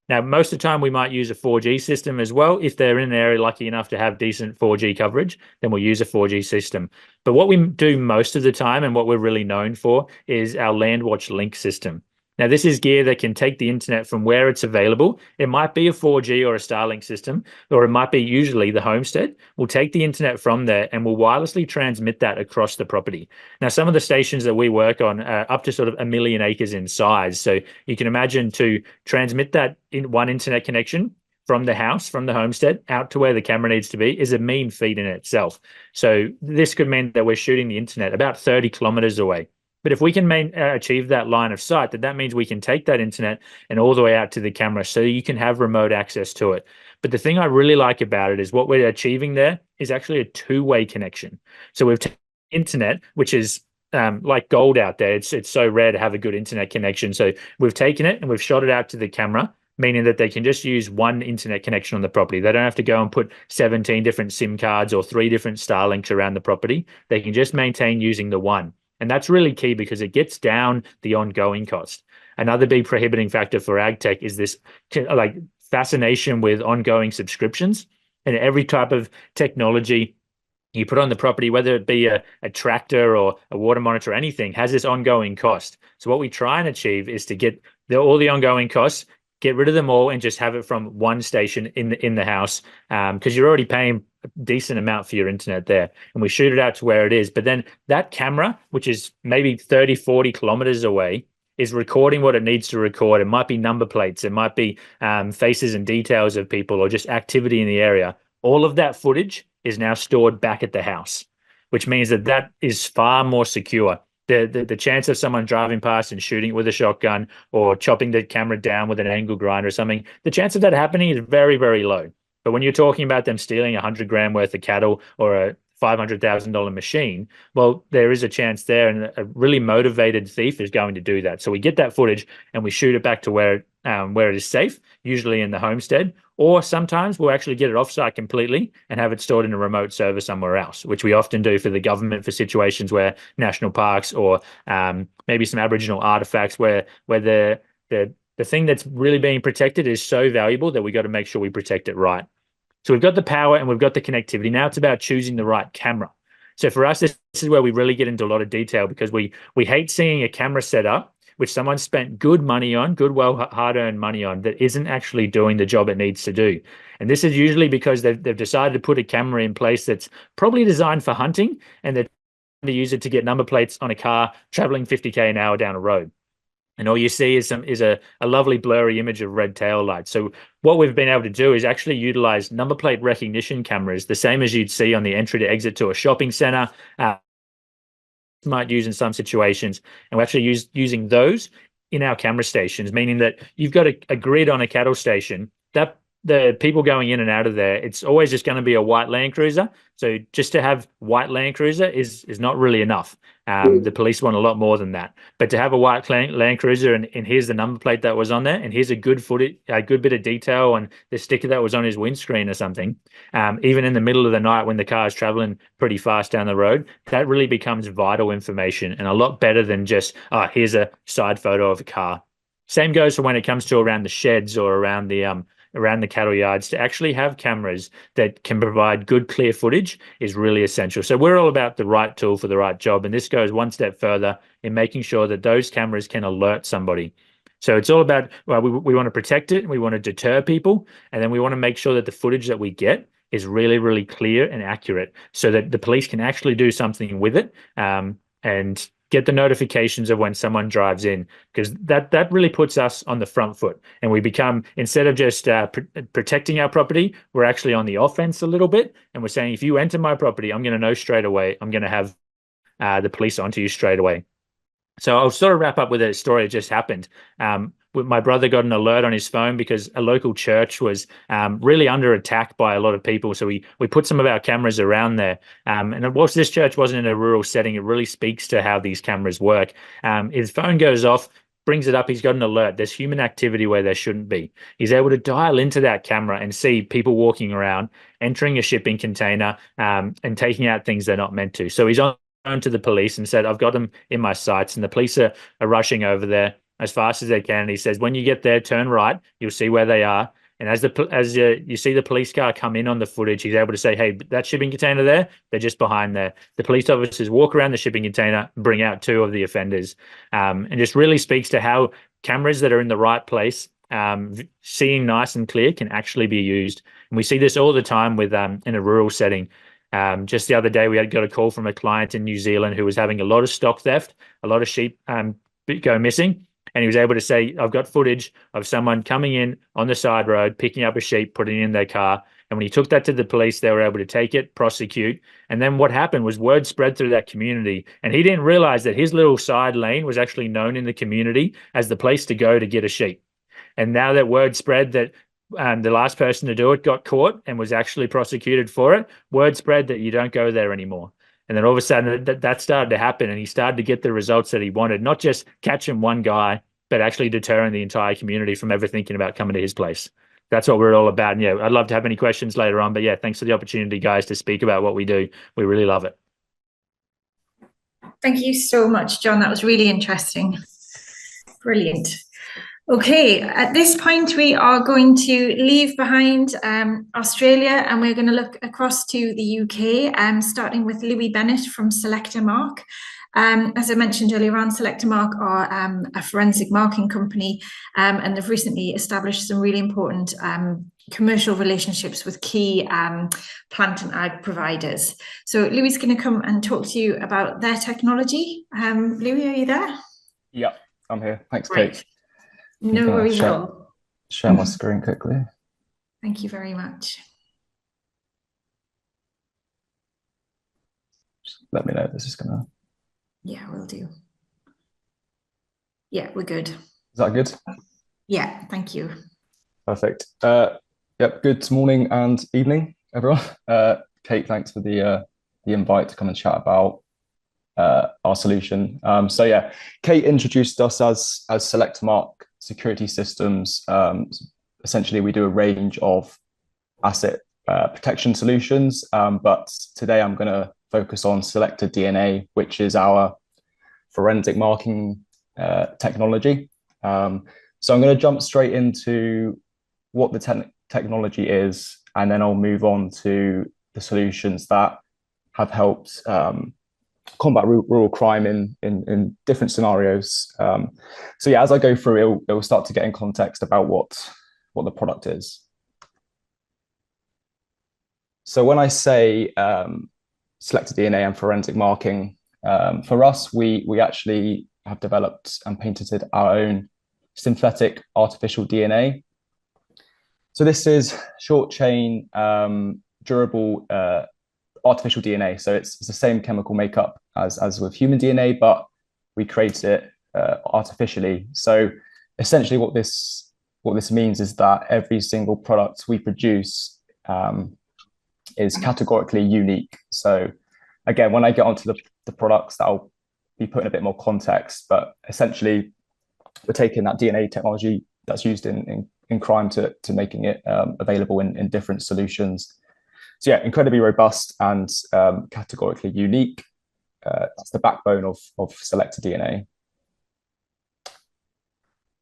Now, most of the time, we might use a 4G system as well. If they're in an area lucky enough to have decent 4G coverage, then we'll use a 4G system. But what we do most of the time, and what we're really known for, is our LandWatch Link system. Now, this is gear that can take the internet from where it's available. It might be a 4G or a Starlink system, or it might be usually the homestead. We'll take the internet from there and we'll wirelessly transmit that across the property. Now, some of the stations that we work on are up to sort of 1 million acres in size. So you can imagine to transmit that in one internet connection from the house, from the homestead, out to where the camera needs to be is a mean feat in itself. So this could mean that we're shooting the internet about 30 kilometers away. But if we can achieve that line of sight, that means we can take that internet and all the way out to the camera so you can have remote access to it. But the thing I really like about it is what we're achieving there is actually a two-way connection. So we've taken internet, which is like gold out there. It's so rare to have a good internet connection. So we've taken it and we've shot it out to the camera, meaning that they can just use one internet connection on the property. They don't have to go and put 17 different SIM cards or 3 different Starlinks around the property. They can just maintain using the one. And that's really key because it gets down the ongoing cost. Another big prohibiting factor for ag tech is this like fascination with ongoing subscriptions. And every type of technology you put on the property, whether it be a tractor or a water monitor or anything, has this ongoing cost. So what we try and achieve is to get all the ongoing costs, get rid of them all, and just have it from one station in the house, because you're already paying a decent amount for your internet there, and we shoot it out to where it is. But then that camera, which is maybe 30, 40 kilometers away, is recording what it needs to record. It might be number plates, it might be faces and details of people, or just activity in the area. All of that footage is now stored back at the house, which means that is far more secure. The chance of someone driving past and shooting it with a shotgun or chopping the camera down with an angle grinder or something, the chance of that happening is very, very low. But when you're talking about them stealing 100 grand worth of cattle or a $500,000 machine, well, there is a chance there, and a really motivated thief is going to do that. So we get that footage and we shoot it back to where it is safe, usually in the homestead, or sometimes we'll actually get it offsite completely and have it stored in a remote server somewhere else, which we often do for the government for situations where national parks or maybe some Aboriginal artifacts where the thing that's really being protected is so valuable that we got to make sure we protect it right. So we've got the power and we've got the connectivity. Now it's about choosing the right camera. So for us, this is where we really get into a lot of detail, because we hate seeing a camera set up which someone spent good money on, good, well, hard-earned money on, that isn't actually doing the job it needs to do. And this is usually because they've decided to put a camera in place that's probably designed for hunting, and they're trying to use it to get number plates on a car traveling 50k an hour down a road. And all you see is a lovely blurry image of red tail lights. So what we've been able to do is actually utilize number plate recognition cameras, the same as you'd see on the entry to exit to a shopping center, might use in some situations. And we're actually using those in our camera stations, meaning that you've got a grid on a cattle station that the people going in and out of there, it's always just going to be a white Land Cruiser. So just to have white Land Cruiser is not really enough. The police want a lot more than that. But to have a white Land Cruiser and here's the number plate that was on there, and here's a good bit of detail on the sticker that was on his windscreen or something, even in the middle of the night when the car is traveling pretty fast down the road, that really becomes vital information and a lot better than just, here's a side photo of a car. Same goes for when it comes to around the sheds or around the cattle yards. To actually have cameras that can provide good, clear footage is really essential. So we're all about the right tool for the right job. And this goes one step further in making sure that those cameras can alert somebody. So it's all about, well, we want to protect it, and we want to deter people, and then we want to make sure that the footage that we get is really, really clear and accurate so that the police can actually do something with it, and get the notifications of when someone drives in, because that really puts us on the front foot, and we become, instead of just protecting our property, we're actually on the offense a little bit, and we're saying, if you enter my property, I'm going to know straight away. I'm going to have the police onto you straight away. So I'll sort of wrap up with a story that just happened. my brother got an alert on his phone because a local church was really under attack by a lot of people. So we put some of our cameras around there. And whilst this church wasn't in a rural setting, it really speaks to how these cameras work. His phone goes off, brings it up, he's got an alert. There's human activity where there shouldn't be. He's able to dial into that camera and see people walking around, entering a shipping container, and taking out things they're not meant to. So he's on to the police and said, I've got them in my sights, and the police are rushing over there as fast as they can. And he says, when you get there, turn right, you'll see where they are. And as you see the police car come in on the footage, he's able to say, hey, that shipping container there, they're just behind there. The police officers walk around the shipping container, bring out 2 of the offenders, and just really speaks to how cameras that are in the right place, seeing nice and clear, can actually be used. And we see this all the time with in a rural setting. Just the other day, we got a call from a client in New Zealand who was having a lot of stock theft, a lot of sheep go missing. And he was able to say, I've got footage of someone coming in on the side road, picking up a sheep, putting it in their car. And when he took that to the police, they were able to take it, prosecute. And then what happened was word spread through that community. And he didn't realize that his little side lane was actually known in the community as the place to go to get a sheep. And now that word spread that the last person to do it got caught and was actually prosecuted for it, word spread that you don't go there anymore. And then all of a sudden that started to happen, and he started to get the results that he wanted, not just catching one guy, but actually deterring the entire community from ever thinking about coming to his place. That's what we're all about. And yeah, I'd love to have any questions later on, but yeah, thanks for the opportunity, guys, to speak about what we do. We really love it. Thank you so much, John. That was really interesting. Brilliant. Okay, at this point, we are going to leave behind Australia, and we're going to look across to the UK, starting with Louis Bennett from Selectamark. As I mentioned earlier on, Selectamark are a forensic marking company, and they've recently established some really important commercial relationships with key plant and ag providers. So Louis is going to come and talk to you about their technology. Louis, are you there? Yeah, I'm here. Thanks, Right. Kate. No worries at all. Share my screen quickly. Thank you very much. Just let me know if this is gonna. Yeah, we'll do. Yeah, we're good. Is that good? Yeah, thank you. Perfect. Yep. Good morning and evening, everyone. Kate, thanks for the invite to come and chat about our solution. So yeah, Kate introduced us as Selectamark Security Systems. Essentially, we do a range of asset protection solutions, but today I'm going to focus on Selected DNA, which is our forensic marking technology. So I'm going to jump straight into what the technology is, and then I'll move on to the solutions that have helped combat rural crime in different scenarios. So yeah, as I go through, it will start to get in context about what the product is. So when I say Selected DNA and forensic marking, for us, we actually have developed and patented our own synthetic artificial DNA. So this is short chain, durable artificial DNA. So it's the same chemical makeup as with human DNA, but we create it artificially. So essentially what this means is that every single product we produce is categorically unique. So again, when I get onto the products, that'll be put in a bit more context, but essentially we're taking that DNA technology that's used in crime to making it available in different solutions. So yeah, incredibly robust and categorically unique. That's the backbone of Selected DNA.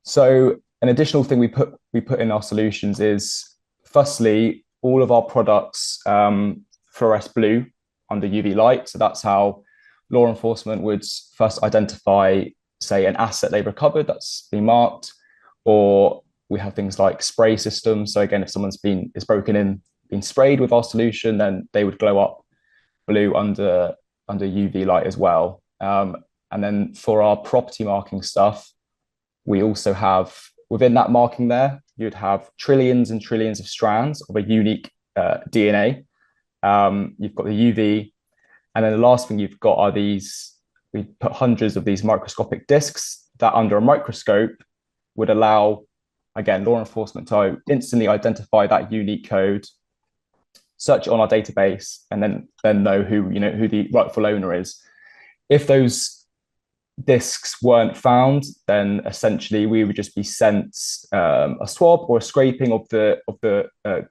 So an additional thing we put in our solutions is, firstly, all of our products fluoresce blue under UV light. So that's how law enforcement would first identify, say, an asset they recovered that's been marked, or we have things like spray systems. So again, if someone's is broken in, been sprayed with our solution, then they would glow up blue under UV light as well. And then for our property marking stuff, we also have, within that marking there, you'd have trillions and trillions of strands of a unique DNA. You've got the UV, and then the last thing you've got are we put hundreds of these microscopic discs that under a microscope would allow, again, law enforcement to instantly identify that unique code, search it on our database, and then know who the rightful owner is. If those discs weren't found, then essentially we would just be sent a swab or a scraping of the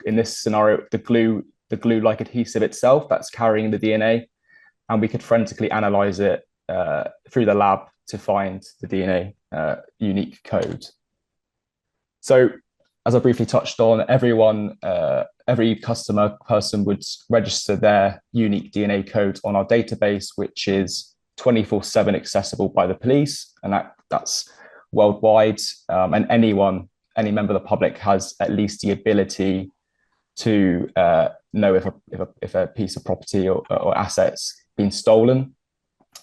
in this scenario the glue-like adhesive itself that's carrying the DNA, and we could forensically analyze it through the lab to find the DNA unique code. So, as I briefly touched on, every customer person would register their unique DNA code on our database, which is 24/7 accessible by the police, and that's worldwide. And any member of the public has at least the ability to know if a piece of property or assets been stolen.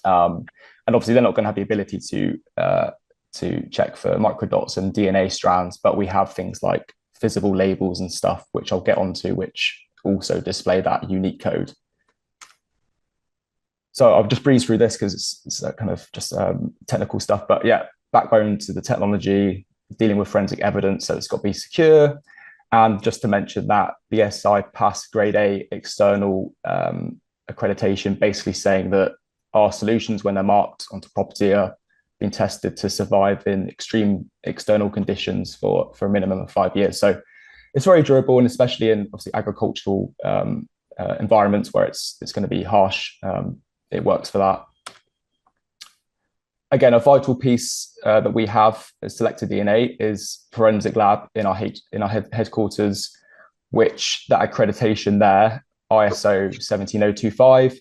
And obviously, they're not going to have the ability to check for microdots and DNA strands, but we have things like visible labels and stuff, which I'll get onto, which also display that unique code. So I'll just breeze through this because it's kind of just technical stuff. But yeah, backbone to the technology, dealing with forensic evidence, so it's got to be secure. And just to mention that the SI passed grade A external accreditation, basically saying that our solutions, when they're marked onto property, are being tested to survive in extreme external conditions for a minimum of 5 years. So it's very durable, and especially in obviously agricultural environments where it's going to be harsh. It works for that. Again, a vital piece that we have as Selecta DNA is forensic lab in our headquarters, which that accreditation there, ISO 17025,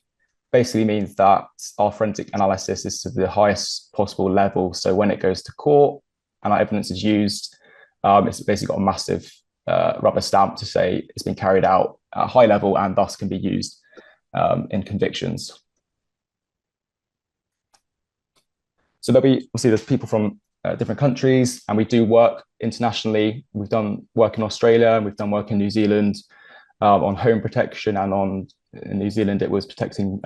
basically means that our forensic analysis is to the highest possible level. So when it goes to court and our evidence is used, it's basically got a massive rubber stamp to say it's been carried out at a high level and thus can be used in convictions. So there's people from different countries, and we do work internationally. We've done work in Australia, and we've done work in New Zealand on home protection, and in New Zealand it was protecting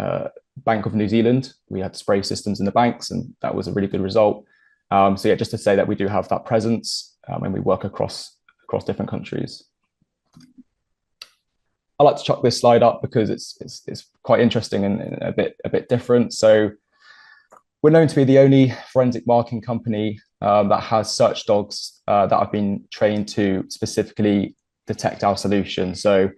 Bank of New Zealand. We had spray systems in the banks, and that was a really good result. So yeah, just to say that we do have that presence, and we work across different countries. I like to chuck this slide up because it's quite interesting and a bit different. So we're known to be the only forensic marking company that has search dogs that have been trained to specifically detect our solution. So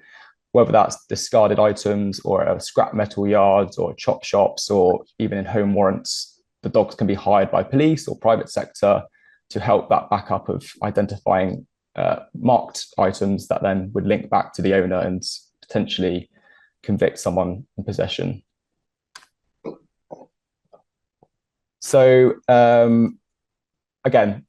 whether that's discarded items or scrap metal yards or chop shops or even in home warrants, the dogs can be hired by police or private sector to help that backup of identifying marked items that then would link back to the owner and potentially convict someone in possession. So again,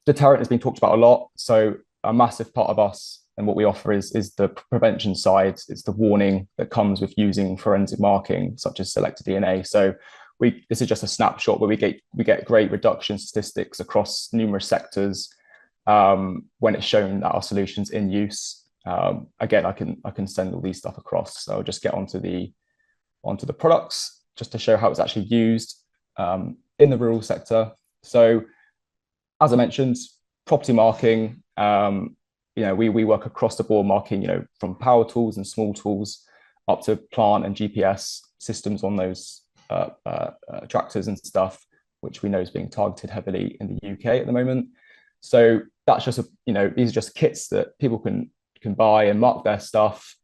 deterrent has been talked about a lot. So a massive part of us and what we offer is the prevention side. It's the warning that comes with using forensic marking, such as Selecta DNA. So this is just a snapshot where we get great reduction statistics across numerous sectors when it's shown that our solution's in use. Again, I can send all these stuff across. So I'll just get onto the products just to show how it's actually used in the rural sector. So as I mentioned, property marking, we work across the board marking, from power tools and small tools up to plant and GPS systems on those tractors and stuff, which we know is being targeted heavily in the UK at the moment. So that's just these are just kits that people can buy and mark their stuff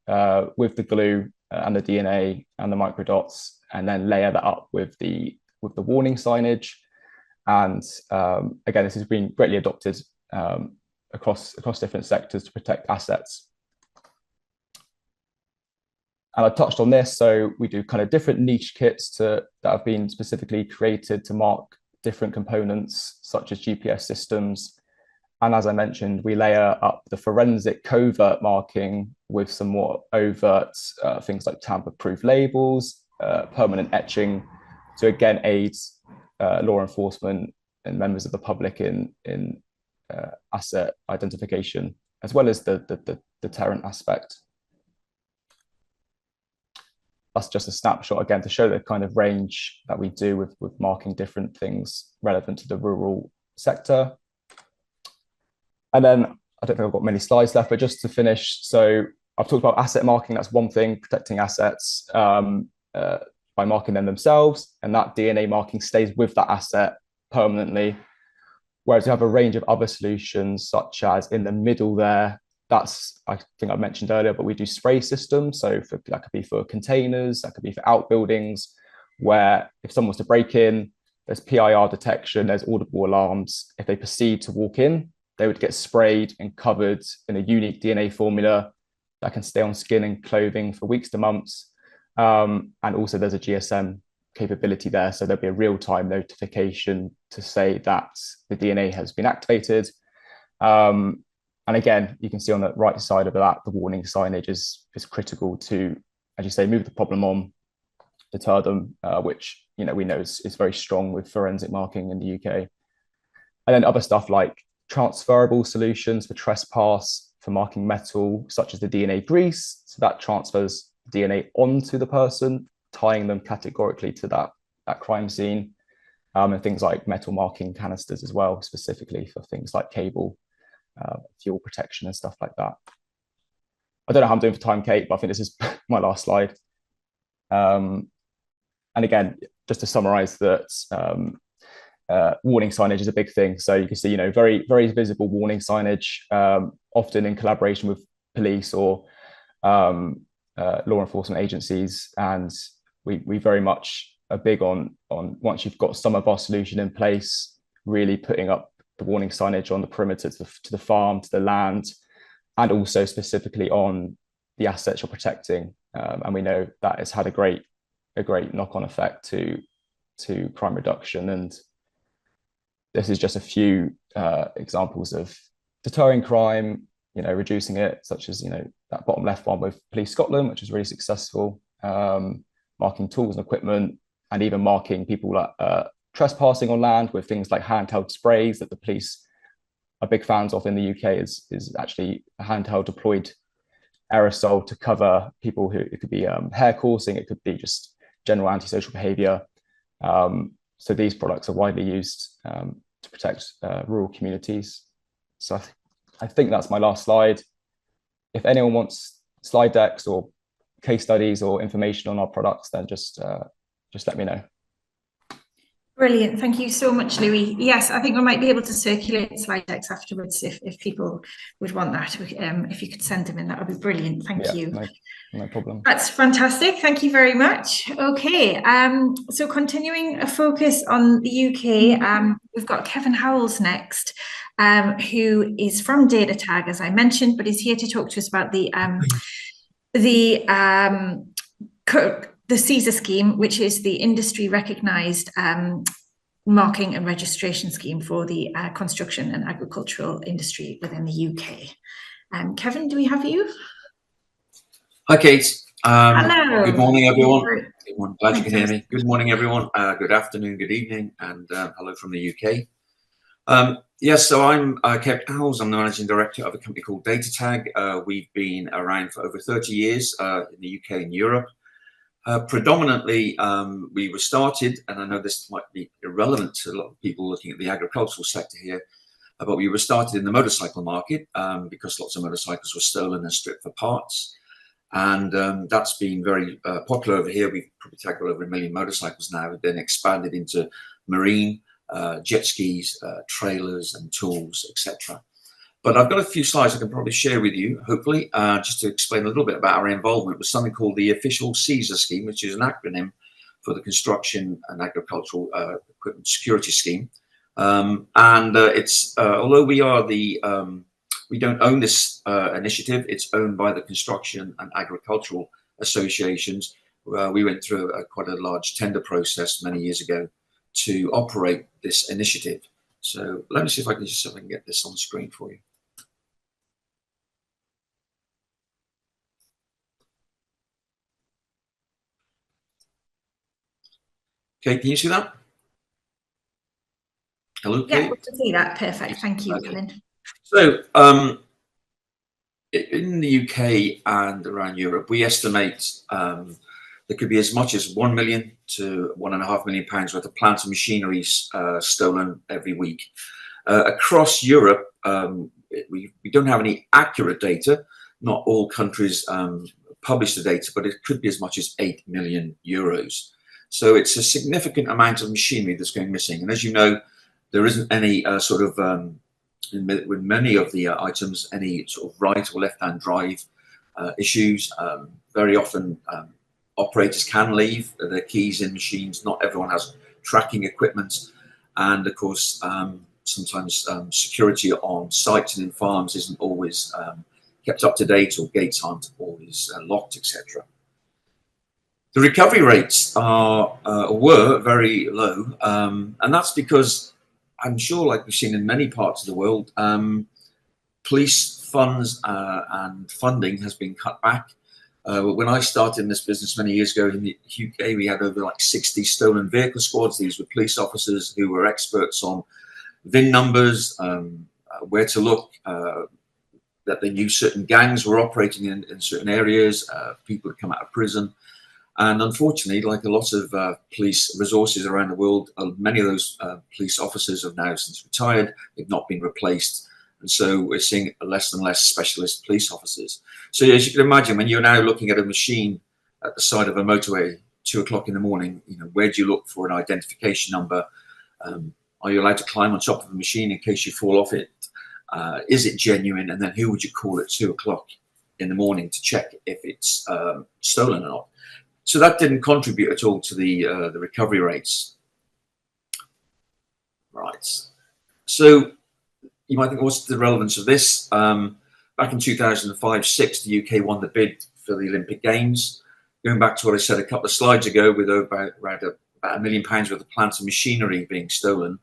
with the glue and the DNA and the microdots, and then layer that up with the warning signage. And again, this has been greatly adopted across different sectors to protect assets. And I touched on this, so we do kind of different niche kits that have been specifically created to mark different components, such as GPS systems. And as I mentioned, we layer up the forensic covert marking with some more overt things like tamper-proof labels, permanent etching, to again aid law enforcement and members of the public in asset identification, as well as the deterrent aspect. That's just a snapshot again to show the kind of range that we do with marking different things relevant to the rural sector. And then I don't think I've got many slides left, but just to finish, so I've talked about asset marking. That's one thing, protecting assets by marking them themselves, and that DNA marking stays with that asset permanently. Whereas you have a range of other solutions, such as in the middle there, that's, I think I mentioned earlier, but we do spray systems. So that could be for containers, that could be for outbuildings, where if someone was to break in, there's PIR detection, there's audible alarms. If they proceed to walk in, they would get sprayed and covered in a unique DNA formula that can stay on skin and clothing for weeks to months. And also there's a GSM capability there. So there'll be a real-time notification to say that the DNA has been activated. And again, you can see on the right side of that, the warning signage is critical to, as you say, move the problem on, deter them, which we know is very strong with forensic marking in the UK. And then other stuff like transferable solutions for trespass, for marking metal, such as the DNA grease. So that transfers DNA onto the person, tying them categorically to that crime scene. And things like metal marking canisters as well, specifically for things like cable, fuel protection and stuff like that. I don't know how I'm doing for time, Kate, but I think this is my last slide. And again, just to summarize that, warning signage is a big thing. So you can see, very, very visible warning signage, often in collaboration with police or law enforcement agencies. And we very much are big on once you've got some of our solution in place, really putting up the warning signage on the perimeter to the farm, to the land, and also specifically on the assets you're protecting. And we know that has had a great knock-on effect to crime reduction. And this is just a few examples of deterring crime, reducing it, such as that bottom left one with Police Scotland, which is really successful, marking tools and equipment, and even marking people trespassing on land with things like handheld sprays that the police are big fans of in the UK. Is actually a handheld deployed aerosol to cover people who, it could be hair coursing, it could be just general antisocial behavior. So these products are widely used to protect rural communities. So I think that's my last slide. If anyone wants slide decks or case studies or information on our products, then just let me know. Brilliant. Thank you so much, Louis. Yes, I think we might be able to circulate slide decks afterwards if people would want that. If you could send them in, that would be brilliant. Thank you. No problem. That's fantastic. Thank you very much. Okay. So continuing a focus on the UK, we've got Kevin Howells next, who is from Datatag, as I mentioned, but is here to talk to us about the CESAR scheme, which is the industry recognised marking and registration scheme for the construction and agricultural industry within the UK. Kevin, do we have you? Hi, Kate. Hello. Good morning, everyone. Good morning. Glad you can hear me. Good morning, everyone. Good afternoon, good evening, and hello from the UK. Yes, so I'm Kevin Howells. I'm the managing director of a company called Datatag. We've been around for over 30 years in the UK and Europe. Predominantly, we were started, and I know this might be irrelevant to a lot of people looking at the agricultural sector here, but we were started in the motorcycle market because lots of motorcycles were stolen and stripped for parts. And that's been very popular over here. We've probably tagged over 1 million motorcycles now. We've then expanded into marine, jet skis, trailers and tools, etc. But I've got a few slides I can probably share with you, hopefully, just to explain a little bit about our involvement with something called the official CESAR scheme, which is an acronym for the Construction and Agricultural Equipment Security Scheme. It's although we are we don't own this initiative, it's owned by the construction and agricultural associations. We went through quite a large tender process many years ago to operate this initiative. So let me see if I can get this on screen for you. Okay, can you see that? Hello, Kate? Yeah, we can see that. Perfect. Thank you, Kevin. So in the UK and around Europe, we estimate there could be as much as 1 million to £1.5 million worth of plant and machinery stolen every week. Across Europe, we don't have any accurate data. Not all countries publish the data, but it could be as much as 8 million euros. So it's a significant amount of machinery that's going missing. And as you know, there isn't any with many of the items, any sort of right or left-hand drive issues. Very often operators can leave their keys in machines. Not everyone has tracking equipment. And of course, sometimes security on sites and in farms isn't always kept up to date, or gates aren't always locked, etc. The recovery rates were very low, and that's because I'm sure, like we've seen in many parts of the world, police funds and funding has been cut back. When I started in this business many years ago in the UK, we had over like 60 stolen vehicle squads. These were police officers who were experts on VIN numbers, where to look, that they knew certain gangs were operating in certain areas, people had come out of prison. And unfortunately, like a lot of police resources around the world, many of those police officers have now since retired. They've not been replaced. And so we're seeing less and less specialist police officers. So as you can imagine, when you're now looking at a machine at the side of a motorway, 2 o'clock in the morning, you know, where do you look for an identification number? Are you allowed to climb on top of the machine in case you fall off it? Is it genuine? And then who would you call at 2 o'clock in the morning to check if it's stolen or not? So that didn't contribute at all to the recovery rates. Right. So you might think, what's the relevance of this? Back in 2005-06, the UK won the bid for the Olympic Games. Going back to what I said a couple of slides ago, with around £1 million worth of plant and machinery being stolen,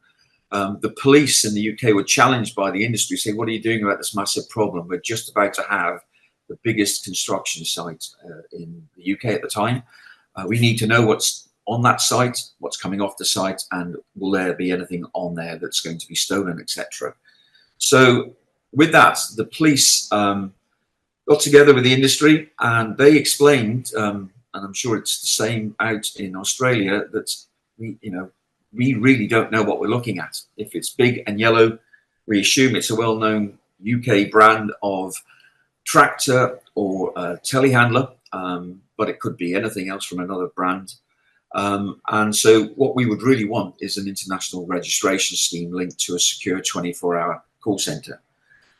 the police in the UK were challenged by the industry, saying, what are you doing about this massive problem? We're just about to have the biggest construction site in the UK at the time. We need to know what's on that site, what's coming off the site, and will there be anything on there that's going to be stolen, etc. So with that, the police got together with the industry, and they explained, and I'm sure it's the same out in Australia, that we really don't know what we're looking at. If it's big and yellow, we assume it's a well-known UK brand of tractor or telehandler, but it could be anything else from another brand. And so what we would really want is an international registration scheme linked to a secure 24-hour call center.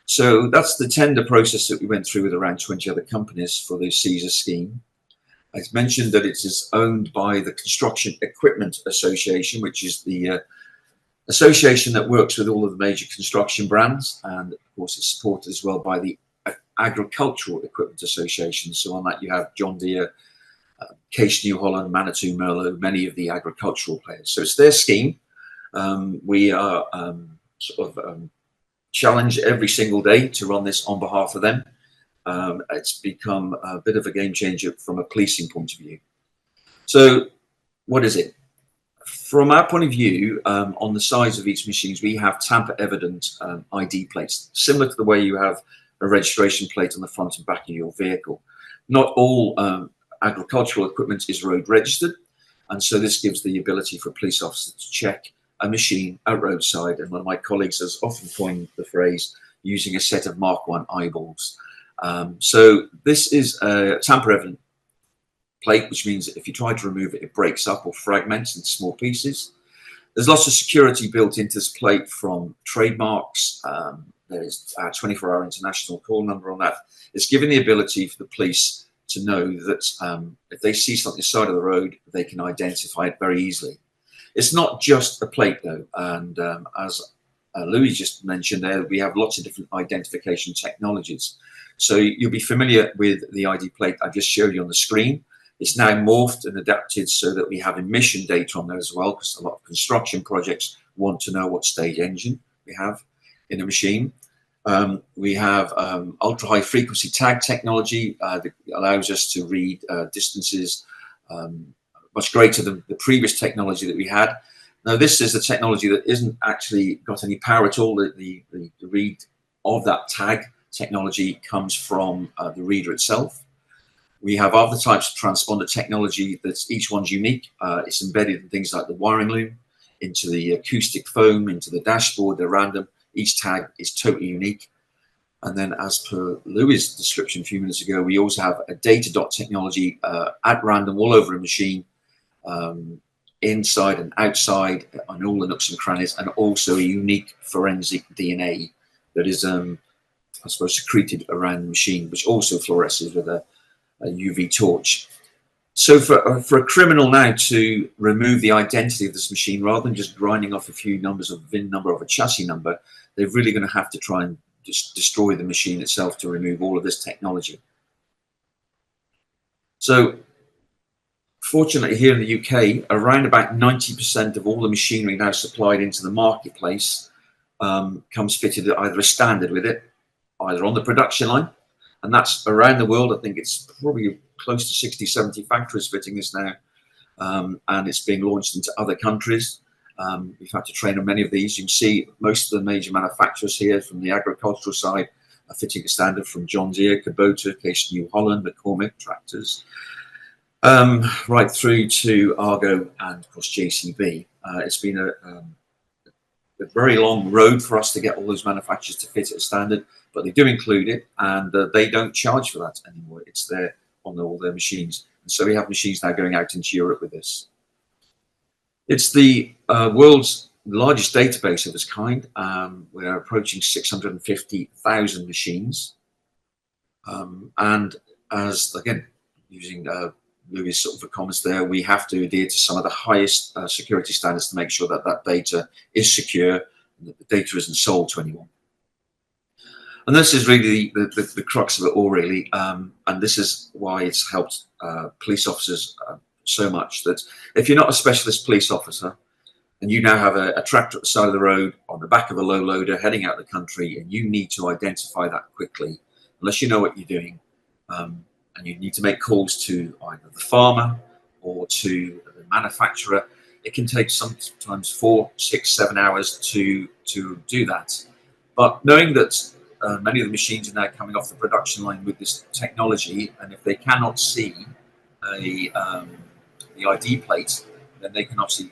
So that's the tender process that we went through with around 20 other companies for the CESAR scheme. I've mentioned that it is owned by the Construction Equipment Association, which is the association that works with all of the major construction brands, and of course it's supported as well by the Agricultural Equipment Association. So on that you have John Deere, Case New Holland, Manitou, Merlot, many of the agricultural players. So it's their scheme. We are challenged every single day to run this on behalf of them. It's become a bit of a game changer from a policing point of view. So what is it? From our point of view, on the sides of each machines, we have tamper evident ID plates, similar to the way you have a registration plate on the front and back of your vehicle. Not all agricultural equipment is road registered, and so this gives the ability for a police officer to check a machine at roadside. And one of my colleagues has often coined the phrase using a set of Mark 1 eyeballs. So this is a tamper evident plate, which means that if you try to remove it, it breaks up or fragments into small pieces. There's lots of security built into this plate from trademarks. There's our 24-hour international call number on that. It's given the ability for the police to know that if they see something side of the road, they can identify it very easily. It's not just a plate though, and as Louis just mentioned there, we have lots of different identification technologies. So you'll be familiar with the ID plate I just showed you on the screen. It's now morphed and adapted so that we have emission data on there as well, because a lot of construction projects want to know what stage engine we have in a machine. We have ultra-high frequency tag technology that allows us to read distances much greater than the previous technology that we had. Now, this is a technology that isn't actually got any power at all. The read of that tag technology comes from the reader itself. We have other types of transponder technology that's each one's unique. It's embedded in things like the wiring loom, into the acoustic foam, into the dashboard. They're random. Each tag is totally unique. And then, as per Louis' description a few minutes ago, we also have a data dot technology at random all over a machine, inside and outside, on all the nooks and crannies, and also a unique forensic DNA that is, I suppose, secreted around the machine, which also fluoresces with a UV torch. So for a criminal now to remove the identity of this machine, rather than just grinding off a few numbers of VIN number of a chassis number, they're really going to have to try and just destroy the machine itself to remove all of this technology. So fortunately, here in the UK, around about 90% of all the machinery now supplied into the marketplace comes fitted either a standard with it, either on the production line, and that's around the world. I think it's probably close to 60, 70 factories fitting this now, and it's being launched into other countries. We've had to train on many of these. You can see most of the major manufacturers here from the agricultural side are fitting a standard, from John Deere, Kubota, Case New Holland, McCormick tractors, right through to Argo and of course JCB. It's been a very long road for us to get all those manufacturers to fit at a standard, but they do include it, and they don't charge for that anymore. It's there on all their machines. And so we have machines now going out into Europe with this. It's the world's largest database of its kind. We're approaching 650,000 machines. And as, again, using Louis' sort of comments there, we have to adhere to some of the highest security standards to make sure that that data is secure and that the data isn't sold to anyone. And this is really the crux of it all, really. And this is why it's helped police officers so much, that if you're not a specialist police officer and you now have a tractor at the side of the road on the back of a low loader heading out the country, and you need to identify that quickly, unless you know what you're doing, and you need to make calls to either the farmer or to the manufacturer, it can take sometimes 4, 6, 7 hours to do that. But knowing that many of the machines are now coming off the production line with this technology, and if they cannot see the ID plate, then they can obviously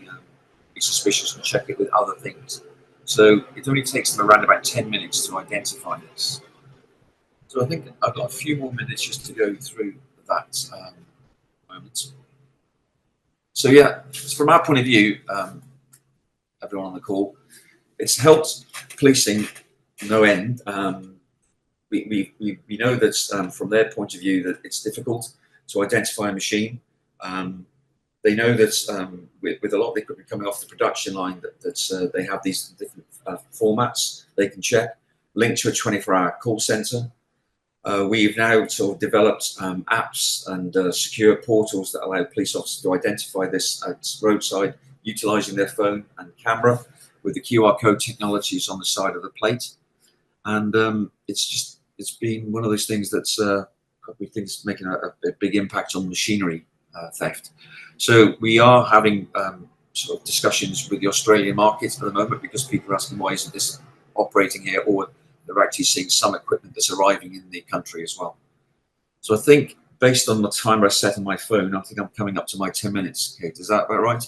be suspicious and check it with other things. So it only takes them around about 10 minutes to identify this. So I think I've got a few more minutes just to go through that moment. So yeah, from our point of view, everyone on the call, it's helped policing no end. We know that from their point of view that it's difficult to identify a machine. They know that with a lot of the equipment coming off the production line, that they have these different formats they can check, linked to a 24-hour call center. We've now sort of developed apps and secure portals that allow police officers to identify this at roadside, utilizing their phone and camera with the QR code technologies on the side of the plate. And it's been one of those things that's we think is making a big impact on machinery theft. So we are having sort of discussions with the Australian market at the moment, because people are asking, why isn't this operating here? Or they're actually seeing some equipment that's arriving in the country as well. So I think, based on the timer I set on my phone, I think I'm coming up to my 10 minutes, Kate. Is that about right?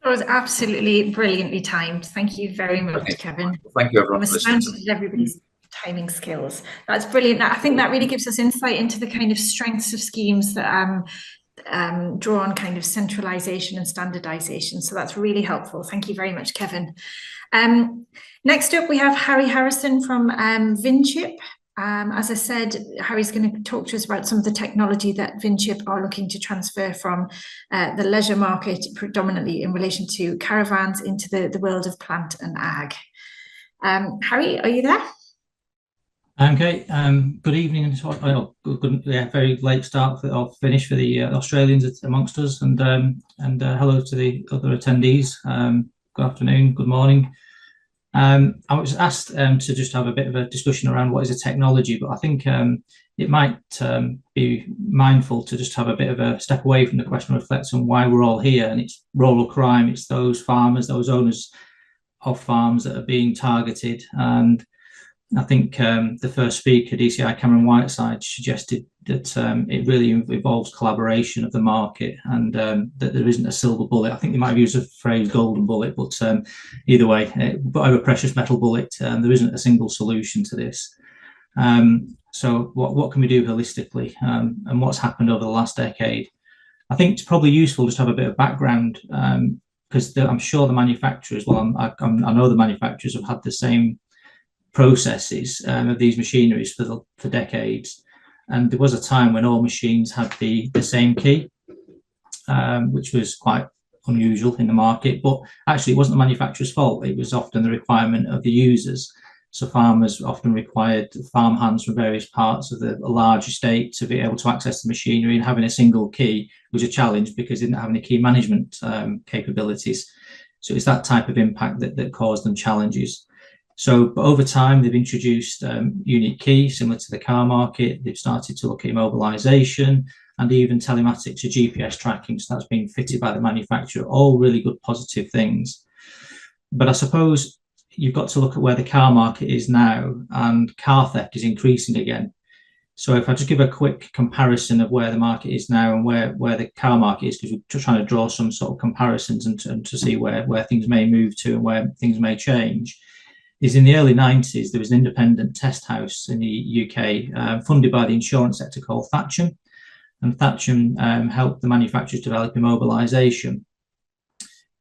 That was absolutely brilliantly timed. Thank you very much, okay, Kevin. Well, thank you, everyone. I'm astounded at everybody's timing skills. That's brilliant. I think that really gives us insight into the kind of strengths of schemes that draw on kind of centralisation and standardisation. So that's really helpful. Thank you very much, Kevin. Next up, we have Harry Harrison from VIN Chip. As I said, Harry's going to talk to us about some of the technology that VIN Chip are looking to transfer from the leisure market, predominantly in relation to caravans, into the world of plant and ag. Harry, are you there? Okay. Good evening, and yeah, very late start or finish for the Australians amongst us, and hello to the other attendees. Good afternoon, good morning. I was asked to just have a bit of a discussion around what is a technology, but I think it might be mindful to just have a bit of a step away from the question and reflect on why we're all here. And it's rural crime, it's those farmers, those owners of farms that are being targeted. And I think the first speaker, DCI Cameron Whiteside, suggested that it really involves collaboration of the market, and that there isn't a silver bullet. I think they might have used the phrase golden bullet, but either way, but over precious metal bullet, there isn't a single solution to this. So what can we do holistically, and what's happened over the last decade? I think it's probably useful just to have a bit of background, because I'm sure the manufacturers, well, I know the manufacturers have had the same processes of these machineries for decades. And there was a time when all machines had the same key, which was quite unusual in the market. But actually, it wasn't the manufacturer's fault. It was often the requirement of the users. So farmers often required farmhands from various parts of the large estate to be able to access the machinery, and having a single key was a challenge because they didn't have any key management capabilities. So it's that type of impact that caused them challenges. So, but over time, they've introduced unique key, similar to the car market. They've started to look at immobilization and even telematics or GPS tracking. So that's being fitted by the manufacturer, all really good, positive things. But I suppose you've got to look at where the car market is now, and car theft is increasing again. So if I just give a quick comparison of where the market is now and where the car market is, because we're just trying to draw some sort of comparisons and to see where things may move to and where things may change, is in the early 90s, there was an independent test house in the UK funded by the insurance sector called Thatcham. And Thatcham helped the manufacturers develop immobilization.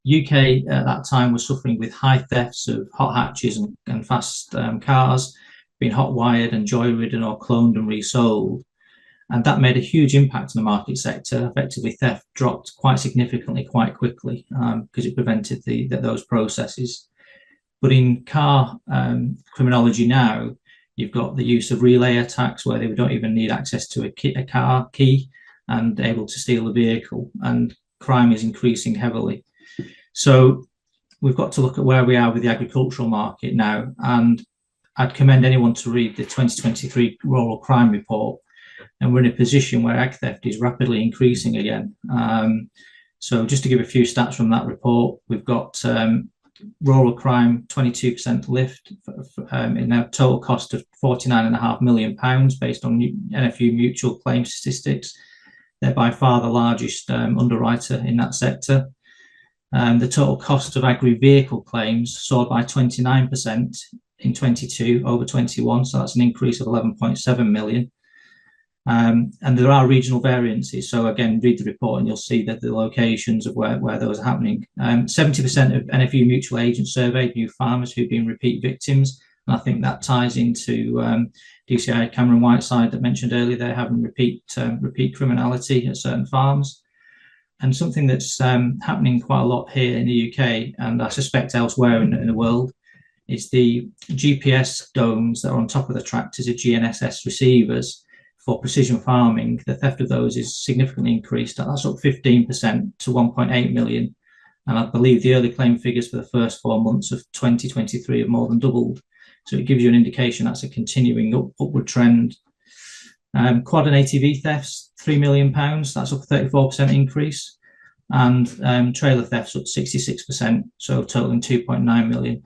UK at that time was suffering with high thefts of hot hatches and fast cars, being hot wired and joyridden or cloned and resold. And that made a huge impact on the market sector. Effectively, theft dropped quite significantly, quite quickly, because it prevented those processes. But in car criminology now, you've got the use of relay attacks where they don't even need access to a car key and able to steal a vehicle, and crime is increasing heavily. So we've got to look at where we are with the agricultural market now, and I'd commend anyone to read the 2023 Rural Crime Report, and we're in a position where ag theft is rapidly increasing again. So just to give a few stats from that report, we've got rural crime 22% lift in a total cost of £49.5 million based on NFU mutual claim statistics. They're by far the largest underwriter in that sector. The total cost of agri-vehicle claims soared by 29% in 22 over 21, so that's an increase of 11.7 million. And there are regional variances. So again, read the report and you'll see that the locations of where those are happening. 70% of NFU mutual agents surveyed new farmers who've been repeat victims. And I think that ties into DCI Cameron Whiteside that mentioned earlier, they're having repeat criminality at certain farms. And something that's happening quite a lot here in the UK, and I suspect elsewhere in the world, is the GPS domes that are on top of the tractors, are GNSS receivers for precision farming. The theft of those is significantly increased. That's up 15% to 1.8 million. And I believe the early claim figures for the first 4 months of 2023 have more than doubled. So it gives you an indication that's a continuing upward trend. Quad and ATV thefts, £3 million. That's up a 34% increase. And trailer thefts up 66%, so totaling 2.9 million.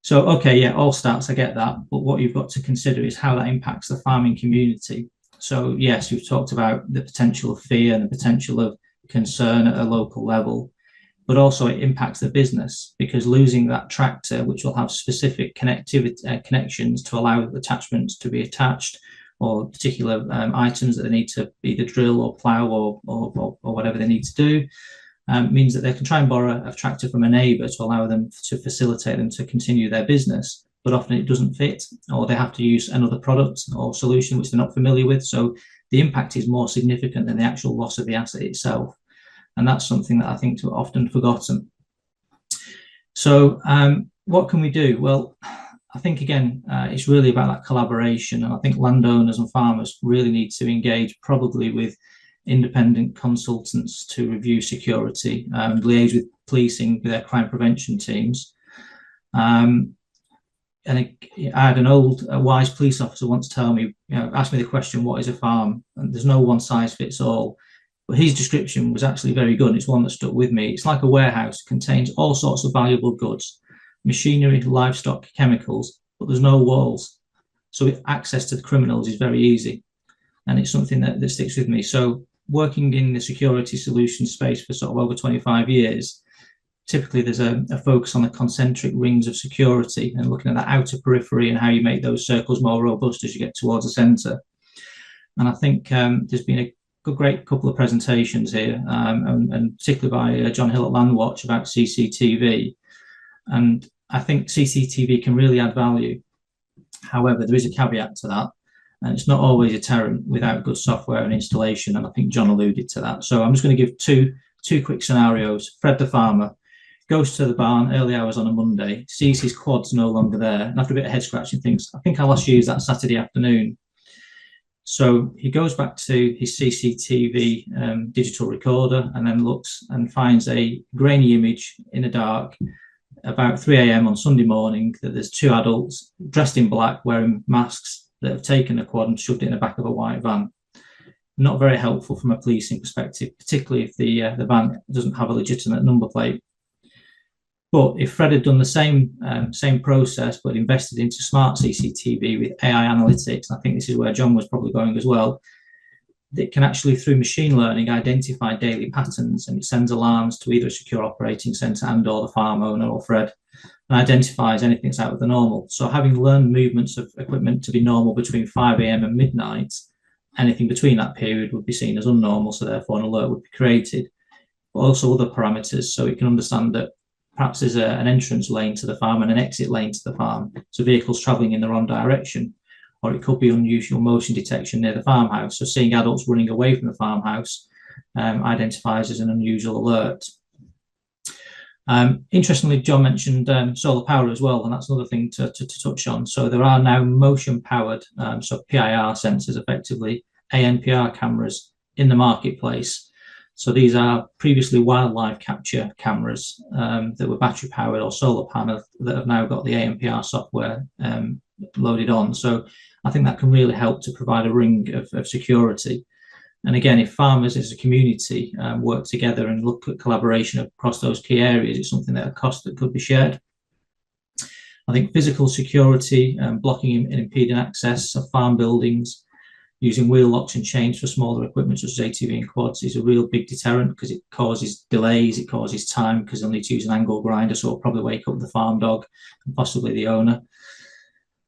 So, okay, yeah, all stats, I get that. But what you've got to consider is how that impacts the farming community. So, yes, you've talked about the potential of fear and the potential of concern at a local level, but also it impacts the business, because losing that tractor, which will have specific connections to allow attachments to be attached, or particular items that they need to either drill or plough or whatever they need to do, means that they can try and borrow a tractor from a neighbour to allow them to facilitate them to continue their business. But often it doesn't fit, or they have to use another product or solution which they're not familiar with. So the impact is more significant than the actual loss of the asset itself. And that's something that I think is often forgotten. So what can we do? Well, I think, again, it's really about that collaboration. And I think landowners and farmers really need to engage probably with independent consultants to review security and liaise with policing with their crime prevention teams. And I had an old wise police officer once tell me, ask me the question, what is a farm? And there's no one size fits all. But his description was actually very good. And it's one that stuck with me. It's like a warehouse, contains all sorts of valuable goods, machinery, livestock, chemicals, but there's no walls. So access to the criminals is very easy. And it's something that sticks with me. So working in the security solution space for sort of over 25 years, typically there's a focus on the concentric rings of security and looking at that outer periphery and how you make those circles more robust as you get towards the centre. And I think there's been a great couple of presentations here, and particularly by John Hill at Landwatch about CCTV. And I think CCTV can really add value. However, there is a caveat to that, and it's not always a deterrent without good software and installation. And I think John alluded to that. So I'm just going to give two quick scenarios. Fred the farmer goes to the barn early hours on a Monday, sees his quads no longer there, and after a bit of head scratching thinks, I think I last used that Saturday afternoon. So he goes back to his CCTV digital recorder and then looks and finds a grainy image in the dark about 3 a.m. on Sunday morning that there's two adults dressed in black wearing masks that have taken a quad and shoved it in the back of a white van. Not very helpful from a policing perspective, particularly if the van doesn't have a legitimate number plate. But if Fred had done the same process but invested into smart CCTV with AI analytics, and I think this is where John was probably going as well, it can actually, through machine learning, identify daily patterns, and it sends alarms to either a secure operating centre and or the farm owner or Fred, and identifies anything that's out of the normal. So having learned movements of equipment to be normal between 5 a.m. and midnight, anything between that period would be seen as unnormal, so therefore an alert would be created. But also other parameters, so it can understand that perhaps there's an entrance lane to the farm and an exit lane to the farm, so vehicles travelling in the wrong direction. Or it could be unusual motion detection near the farmhouse. So seeing adults running away from the farmhouse identifies as an unusual alert. Interestingly, John mentioned solar power as well, and that's another thing to touch on. So there are now motion powered, so PIR sensors, effectively ANPR cameras in the marketplace. So these are previously wildlife capture cameras that were battery powered or solar panel that have now got the ANPR software loaded on. So I think that can really help to provide a ring of security. And again, if farmers as a community work together and look at collaboration across those key areas, it's something that a cost that could be shared. I think physical security, blocking and impeding access of farm buildings, using wheel locks and chains for smaller equipment such as ATV and quads is a real big deterrent because it causes delays, it causes time because they'll need to use an angle grinder, so it'll probably wake up the farm dog and possibly the owner.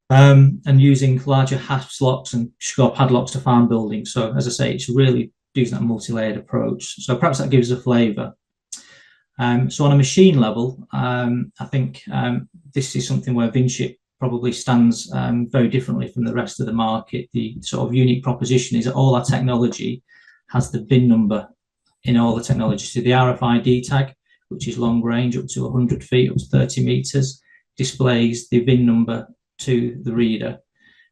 And using larger hasp locks and score padlocks to farm buildings. So as I say, it's really using that multi-layered approach. So perhaps that gives a flavour. So on a machine level, I think this is something where VIN Chip probably stands very differently from the rest of the market. The sort of unique proposition is that all our technology has the VIN number in all the technology. So the RFID tag, which is long range up to 100 feet, up to 30 metres, displays the VIN number to the reader.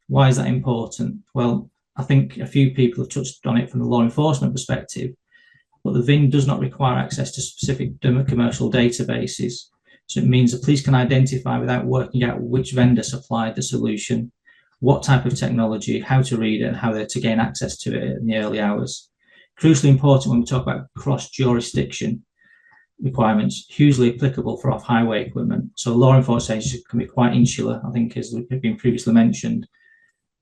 Why is that important? Well, I think a few people have touched on it from the law enforcement perspective, but the VIN does not require access to specific commercial databases. So it means the police can identify without working out which vendor supplied the solution, what type of technology, how to read it, and how to gain access to it in the early hours. Crucially important when we talk about cross-jurisdiction requirements, hugely applicable for off-highway equipment. So law enforcement agencies can be quite insular, I think, as has been previously mentioned.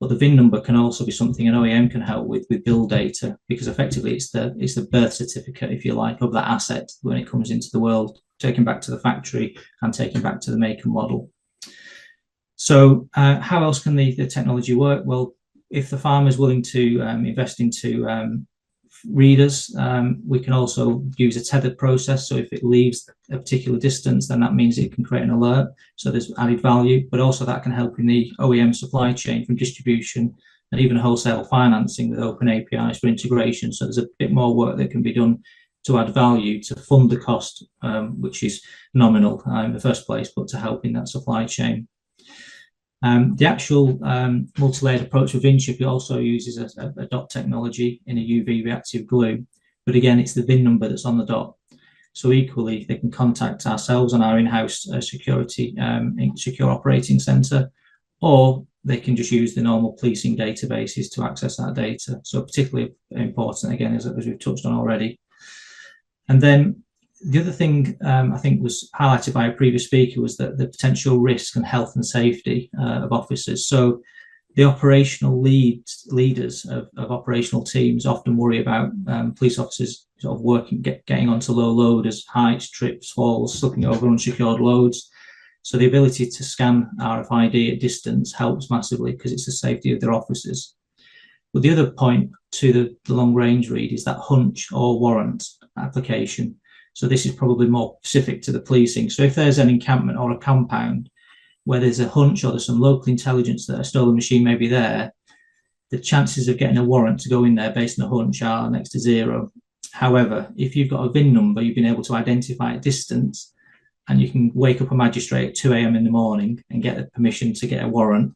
But the VIN number can also be something an OEM can help with build data, because effectively it's the birth certificate, if you like, of that asset when it comes into the world, taken back to the factory and taken back to the make and model. So how else can the technology work? Well, if the farmer is willing to invest into readers, we can also use a tethered process. So if it leaves a particular distance, then that means it can create an alert. So there's added value, but also that can help in the OEM supply chain from distribution and even wholesale financing with open APIs for integration. So there's a bit more work that can be done to add value to fund the cost, which is nominal in the first place, but to help in that supply chain. The actual multi-layered approach with VIN Chip also uses a dot technology in a UV reactive glue, but again, it's the VIN number that's on the dot. So equally, they can contact ourselves and our in-house secure operating centre, or they can just use the normal policing databases to access that data. So particularly important, again, as we've touched on already. And then the other thing I think was highlighted by a previous speaker was that the potential risk and health and safety of officers. So the operational leaders of operational teams often worry about police officers sort of getting onto low loaders, heights, trips, falls, slipping over unsecured loads. So the ability to scan RFID at distance helps massively because it's the safety of their officers. But the other point to the long range read is that hunch or warrant application. So this is probably more specific to the policing. So if there's an encampment or a compound where there's a hunch or there's some local intelligence that a stolen machine may be there, the chances of getting a warrant to go in there based on a hunch are next to zero. However, if you've got a VIN number, you've been able to identify at distance, and you can wake up a magistrate at 2 a.m. in the morning and get the permission to get a warrant,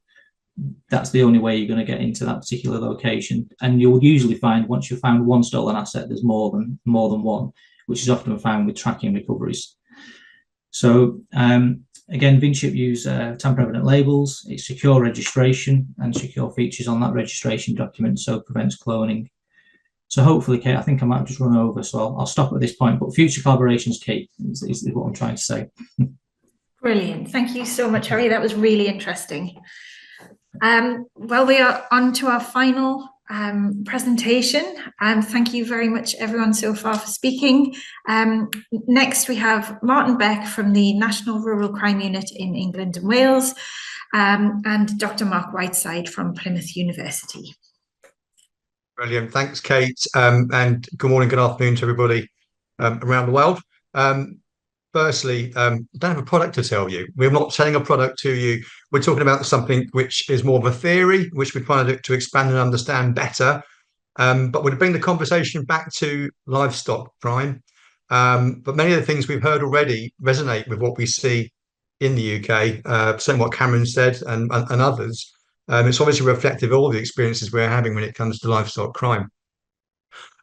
that's the only way you're going to get into that particular location. And you'll usually find, once you've found one stolen asset, there's more than one, which is often found with tracking recoveries. So again, VIN Chip use tamper-evident labels. It's secure registration and secure features on that registration document, so it prevents cloning. So hopefully, Kate, I think I might have just run over, so I'll stop at this point. But future collaboration is key, is what I'm trying to say. Brilliant. Thank you so much, Harry. That was really interesting. Well, we are on to our final presentation, and thank you very much everyone so far for speaking. Next we have Martin Beck from the National Rural Crime Unit in England and Wales, and Dr. Mark Whiteside from Plymouth University. Brilliant, thanks Kate, and good morning, good afternoon to everybody around the world. Firstly, I don't have a product to tell you. We're not selling a product to you. We're talking about something which is more of a theory, which we're trying to expand and understand better. But we'll bring the conversation back to livestock crime. But many of the things we've heard already resonate with what we see in the UK, saying what Cameron said and others. It's obviously reflective of all the experiences we're having when it comes to livestock crime.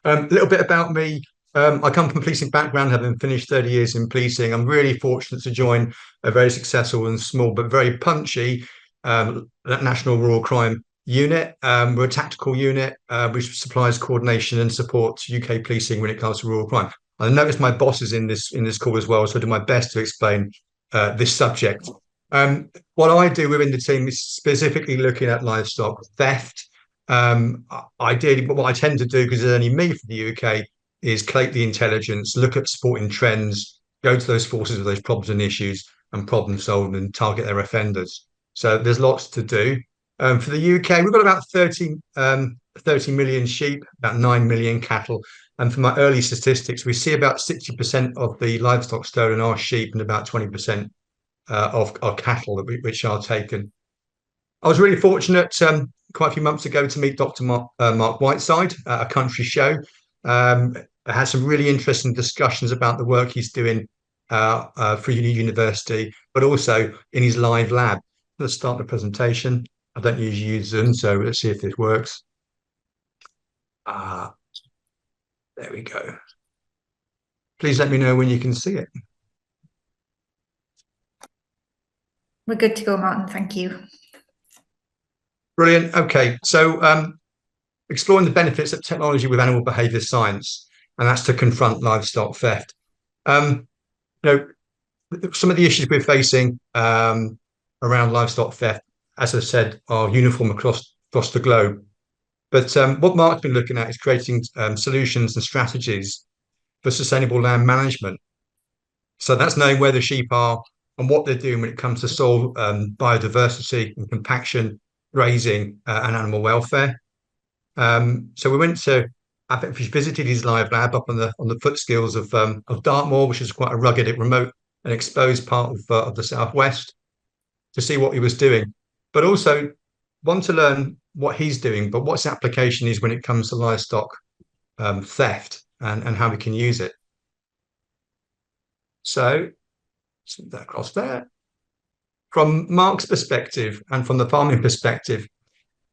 A little bit about me. I come from a policing background, having finished 30 years in policing. I'm really fortunate to join a very successful and small but very punchy National Rural Crime Unit. We're a tactical unit which supplies coordination and support to UK policing when it comes to rural crime. I noticed my boss is in this call as well, so I do my best to explain this subject. What I do within the team is specifically looking at livestock theft. Ideally, but what I tend to do, because there's only me for the UK, is collate the intelligence, look at supporting trends, go to those forces with those problems and issues, and problem solve and target their offenders. So there's lots to do. For the UK, we've got about 30 million sheep, about 9 million cattle. And from my early statistics, we see about 60% of the livestock stolen are sheep and about 20% of cattle which are taken. I was really fortunate quite a few months ago to meet Dr. Mark Whiteside at a country show. I had some really interesting discussions about the work he's doing for UNE University, but also in his live lab. Let's start the presentation. I don't usually use Zoom, so let's see if this works. There we go. Please let me know when you can see it. We're good to go, Martin. Thank you. Brilliant. Okay, so exploring the benefits of technology with animal behaviour science, and that's to confront livestock theft. You know, some of the issues we're facing around livestock theft, as I said, are uniform across the globe. But what Mark's been looking at is creating solutions and strategies for sustainable land management. So that's knowing where the sheep are and what they're doing when it comes to soil biodiversity and compaction, grazing, and animal welfare. So we went to, I think we visited his live lab up on the foothills of Dartmoor, which is quite a rugged, remote, and exposed part of the southwest, to see what he was doing, but also want to learn what he's doing, but what his application is when it comes to livestock theft and how we can use it. So, slip that across there. From Mark's perspective and from the farming perspective,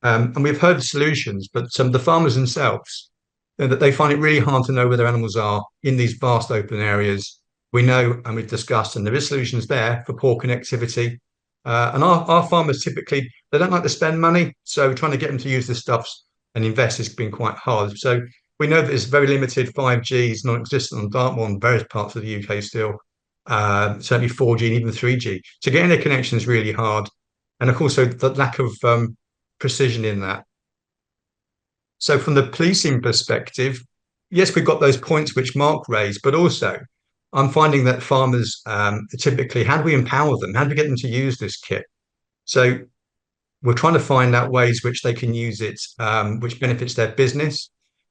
and we've heard the solutions, but the farmers themselves, that they find it really hard to know where their animals are in these vast open areas. We know, and we've discussed, and there is solutions there for poor connectivity. And our farmers typically, they don't like to spend money, so trying to get them to use this stuff and invest has been quite hard. So we know that there's very limited 5G is non-existent on Dartmoor and various parts of the UK still, certainly 4G and even 3G. So getting a connection is really hard. And of course, so the lack of precision in that. So from the policing perspective, yes, we've got those points which Mark raised, but also I'm finding that farmers typically, how do we empower them? How do we get them to use this kit? So we're trying to find out ways which they can use it, which benefits their business,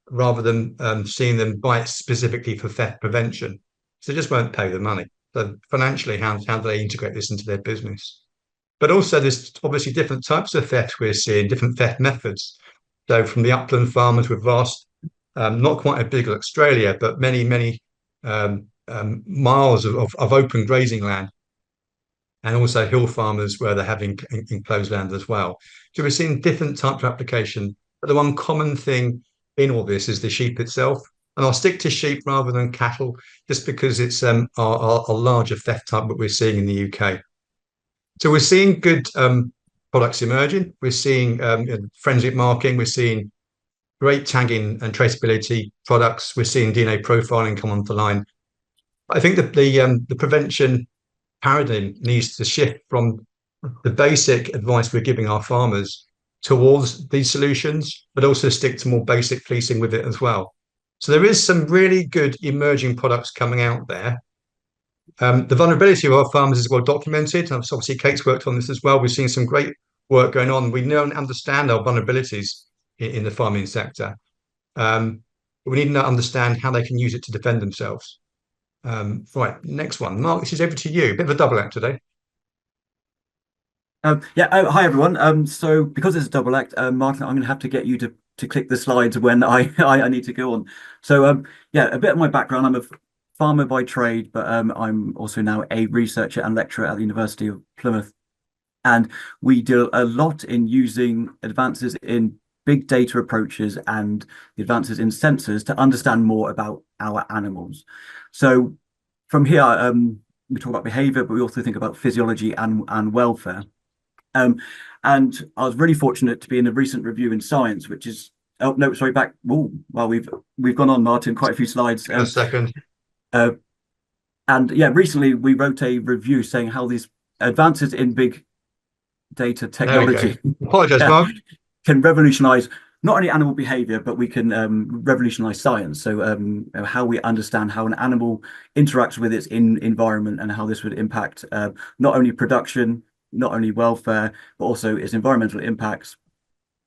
rather than seeing them buy it specifically for theft prevention. So they just won't pay the money. So financially, how do they integrate this into their business? But also there's obviously different types of theft we're seeing, different theft methods. So from the upland farmers with vast, not quite as big as Australia, but many miles of open grazing land, and also hill farmers where they're having enclosed land as well. So we're seeing different types of application, but the one common thing in all this is the sheep itself. And I'll stick to sheep rather than cattle, just because it's our larger theft type that we're seeing in the UK. So we're seeing good products emerging. We're seeing forensic marking. We're seeing great tagging and traceability products. We're seeing DNA profiling come onto line. I think that the prevention paradigm needs to shift from the basic advice we're giving our farmers towards these solutions, but also stick to more basic policing with it as well. So there is some really good emerging products coming out there. The vulnerability of our farmers is well documented. Obviously, Kate's worked on this as well. We've seen some great work going on. We know and understand our vulnerabilities in the farming sector. We need to understand how they can use it to defend themselves. Right, next one. Mark, this is over to you. Bit of a double act today. Hi everyone. So because it's a double act, Martin, I'm going to have to get you to click the slides when I need to go on. So a bit of my background. I'm a farmer by trade, but I'm also now a researcher and lecturer at the University of Plymouth. And we deal a lot in using advances in big data approaches and the advances in sensors to understand more about our animals. So from here, we talk about behavior, but we also think about physiology and welfare. And I was really fortunate to be in a recent review in Science, which is, oh no, sorry, back. Oh, well, we've gone on, Martin, quite a few slides. A second. And yeah, recently we wrote a review saying how these advances in big data technology Mark. Can revolutionize not only animal behavior, but we can revolutionize science. So how we understand how an animal interacts with its environment and how this would impact not only production, not only welfare, but also its environmental impacts.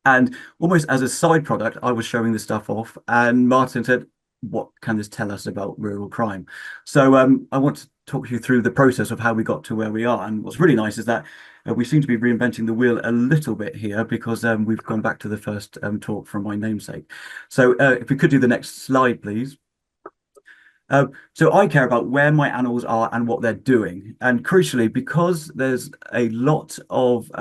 And almost as a side product, I was showing this stuff off, and Martin said, what can this tell us about rural crime? So I want to talk you through the process of how we got to where we are. And what's really nice is that we seem to be reinventing the wheel a little bit here, because we've gone back to the first talk from my namesake. So if we could do the next slide, please. So I care about where my animals are and what they're doing. And crucially, because there's a lot of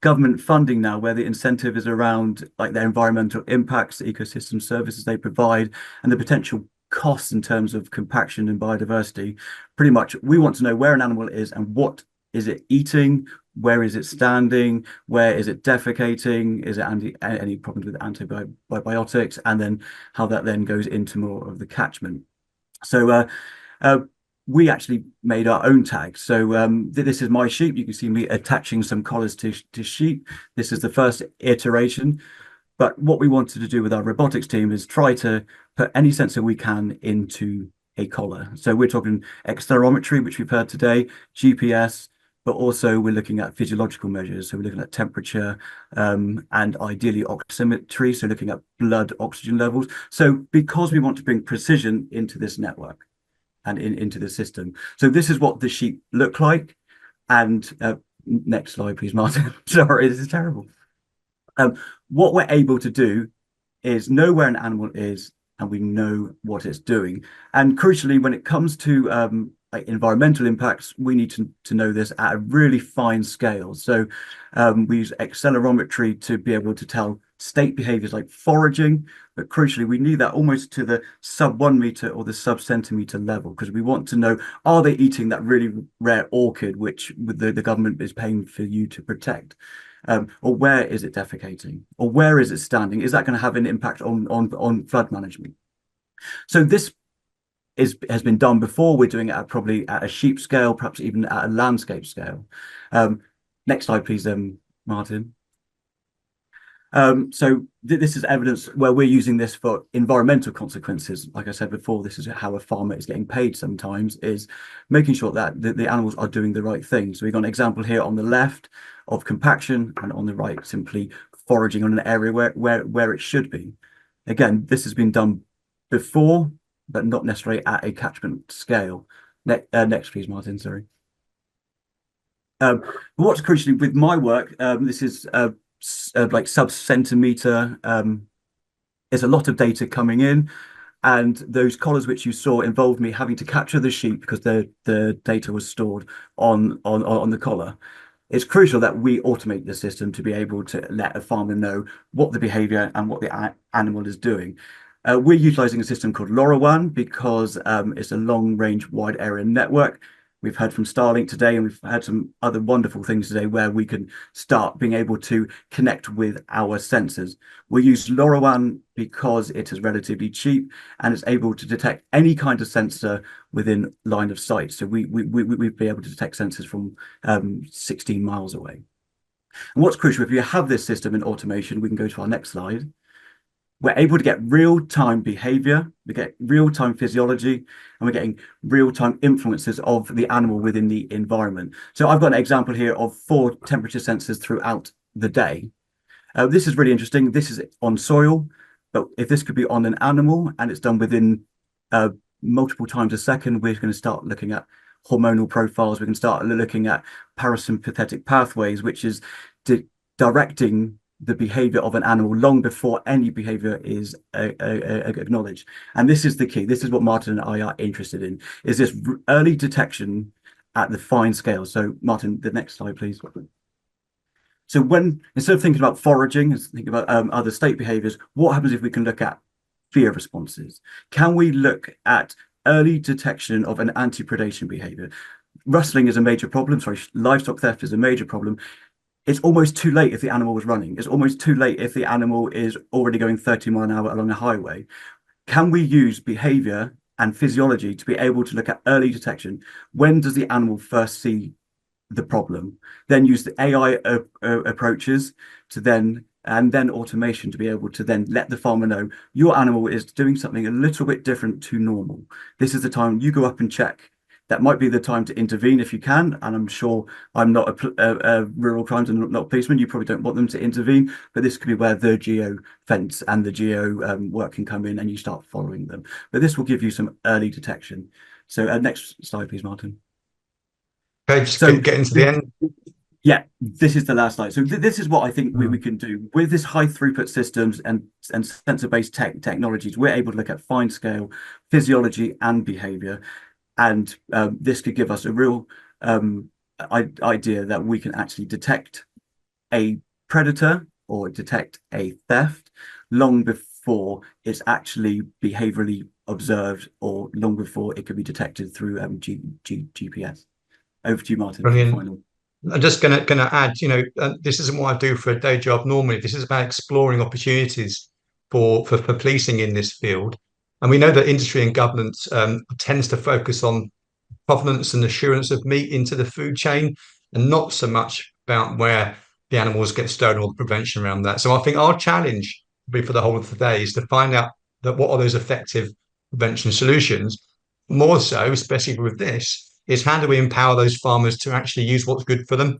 government funding now where the incentive is around like their environmental impacts, the ecosystem services they provide, and the potential costs in terms of compaction and biodiversity. Pretty much, we want to know where an animal is and what is it eating, where is it standing, where is it defecating, is it any problems with antibiotics, and then how that then goes into more of the catchment. So we actually made our own tags. So this is my sheep. You can see me attaching some collars to sheep. This is the first iteration. But what we wanted to do with our robotics team is try to put any sensor we can into a collar. So we're talking accelerometry, which we've heard today, GPS, but also we're looking at physiological measures. So we're looking at temperature and ideally oximetry, so looking at blood oxygen levels. So because we want to bring precision into this network and into the system. So this is what the sheep look like. And next slide, please, Martin. Sorry, this is terrible. What we're able to do is know where an animal is, and we know what it's doing. And crucially, when it comes to like environmental impacts, we need to know this at a really fine scale. So we use accelerometry to be able to tell state behaviors like foraging, but crucially, we need that almost to the sub 1 meter or the sub centimeter level, because we want to know, are they eating that really rare orchid, which the government is paying for you to protect? Or where is it defecating? Or where is it standing? Is that going to have an impact on flood management? So this has been done before. We're doing it probably at a sheep scale, perhaps even at a landscape scale. Next slide, please, Martin. So this is evidence where we're using this for environmental consequences. Like I said before, this is how a farmer is getting paid sometimes, is making sure that the animals are doing the right thing. So we've got an example here on the left of compaction, and on the right simply foraging on an area where it should be. Again, this has been done before, but not necessarily at a catchment scale. Next, please, Martin, sorry. What's crucially with my work, this is like sub-centimeter, there's a lot of data coming in, and those collars which you saw involved me having to capture the sheep because the data was stored on the collar. It's crucial that we automate the system to be able to let a farmer know what the behavior and what the animal is doing. We're utilizing a system called LoRaWAN because it's a long-range wide area network. We've heard from Starlink today, and we've had some other wonderful things today where we can start being able to connect with our sensors. We use LoRaWAN because it is relatively cheap and it's able to detect any kind of sensor within line of sight. So we'd be able to detect sensors from 16 miles away. And what's crucial, if you have this system in automation, we can go to our next slide. We're able to get real-time behavior, we get real-time physiology, and we're getting real-time influences of the animal within the environment. So I've got an example here of 4 temperature sensors throughout the day. This is really interesting. This is on soil, but if this could be on an animal and it's done within multiple times a second, we're going to start looking at hormonal profiles. We can start looking at parasympathetic pathways, which is directing the behavior of an animal long before any behavior is acknowledged. And this is the key. This is what Martin and I are interested in, is this early detection at the fine scale. So Martin, the next slide, please. So instead of thinking about foraging, think about other state behaviors, what happens if we can look at fear responses? Can we look at early detection of an anti-predation behavior? Rustling is a major problem. Sorry, livestock theft is a major problem. It's almost too late if the animal was running. It's almost too late if the animal is already going 30 miles an hour along a highway. Can we use behavior and physiology to be able to look at early detection? When does the animal first see the problem? Then use the AI approaches to then automation to be able to then let the farmer know your animal is doing something a little bit different to normal. This is the time you go up and check. That might be the time to intervene if you can. And I'm sure I'm not a rural crimes and not a policeman. You probably don't want them to intervene, but this could be where the geo fence and the geo work can come in and you start following them. But this will give you some early detection. So next slide, please, Martin. Okay, just get into the end. Yeah, this is the last slide. So this is what I think we can do with this high throughput systems and sensor-based technologies. We're able to look at fine scale physiology and behavior. And this could give us a real idea that we can actually detect a predator or detect a theft long before it's actually behaviorally observed, or long before it could be detected through GPS. Over to you, Martin. Brilliant. I'm just going to add, this isn't what I do for a day job normally. This is about exploring opportunities for policing in this field. And we know that industry and government tends to focus on provenance and assurance of meat into the food chain, and not so much about where the animals get stolen or the prevention around that. So I think our challenge for the whole of the day is to find out that what are those effective prevention solutions. More so, especially with this, is how do we empower those farmers to actually use what's good for them?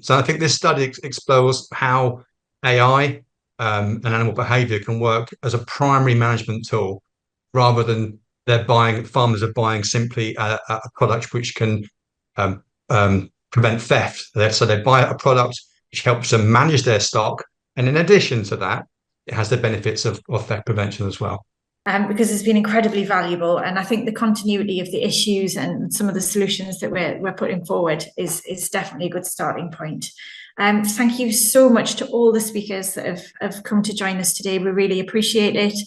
So I think this study explores how AI and animal behavior can work as a primary management tool, rather than farmers are buying simply a product which can prevent theft. So they buy a product which helps them manage their stock, and in addition to that, it has the benefits of theft prevention as well. Because it's been incredibly valuable, and I think the continuity of the issues and some of the solutions that we're putting forward is definitely a good starting point. Thank you so much to all the speakers that have come to join us today. We really appreciate it.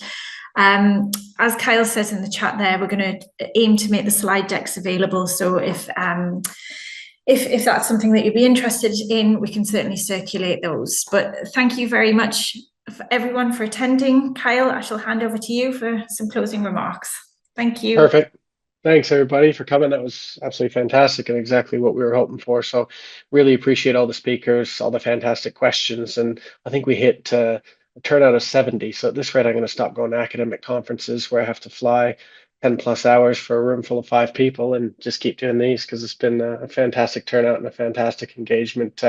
As Kyle says in the chat there, we're going to aim to make the slide decks available. So if that's something that you'd be interested in, we can certainly circulate those. But thank you very much for everyone for attending. Kyle, I shall hand over to you for some closing remarks. Thank you. Perfect. Thanks everybody for coming. That was absolutely fantastic and exactly what we were hoping for. So really appreciate all the speakers, all the fantastic questions. And I think we hit a turnout of 70. So at this rate, I'm going to stop going to academic conferences where I have to fly 10+ hours for a room full of 5 people and just keep doing these, because it's been a fantastic turnout and a fantastic engagement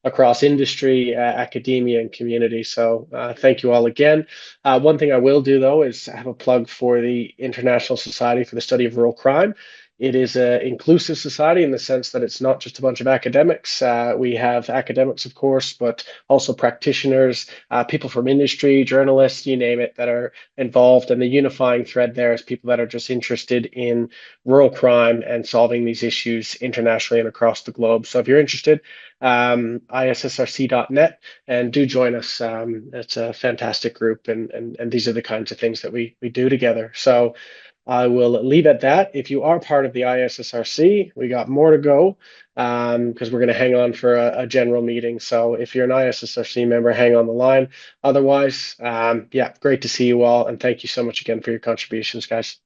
across industry, academia, and community. So thank you all again. One thing I will do, though, is have a plug for the International Society for the Study of Rural Crime. It is an inclusive society in the sense that it's not just a bunch of academics. We have academics, of course, but also practitioners, people from industry, journalists, you name it, that are involved. And the unifying thread there is people that are just interested in rural crime and solving these issues internationally and across the globe. So if you're interested, issrc.net, and do join us. It's a fantastic group, and these are the kinds of things that we do together. So I will leave at that. If you are part of the ISSRC, we got more to go, because we're going to hang on for a general meeting. So if you're an ISSRC member, hang on the line. Otherwise, yeah, great to see you all, and thank you so much again for your contributions, guys.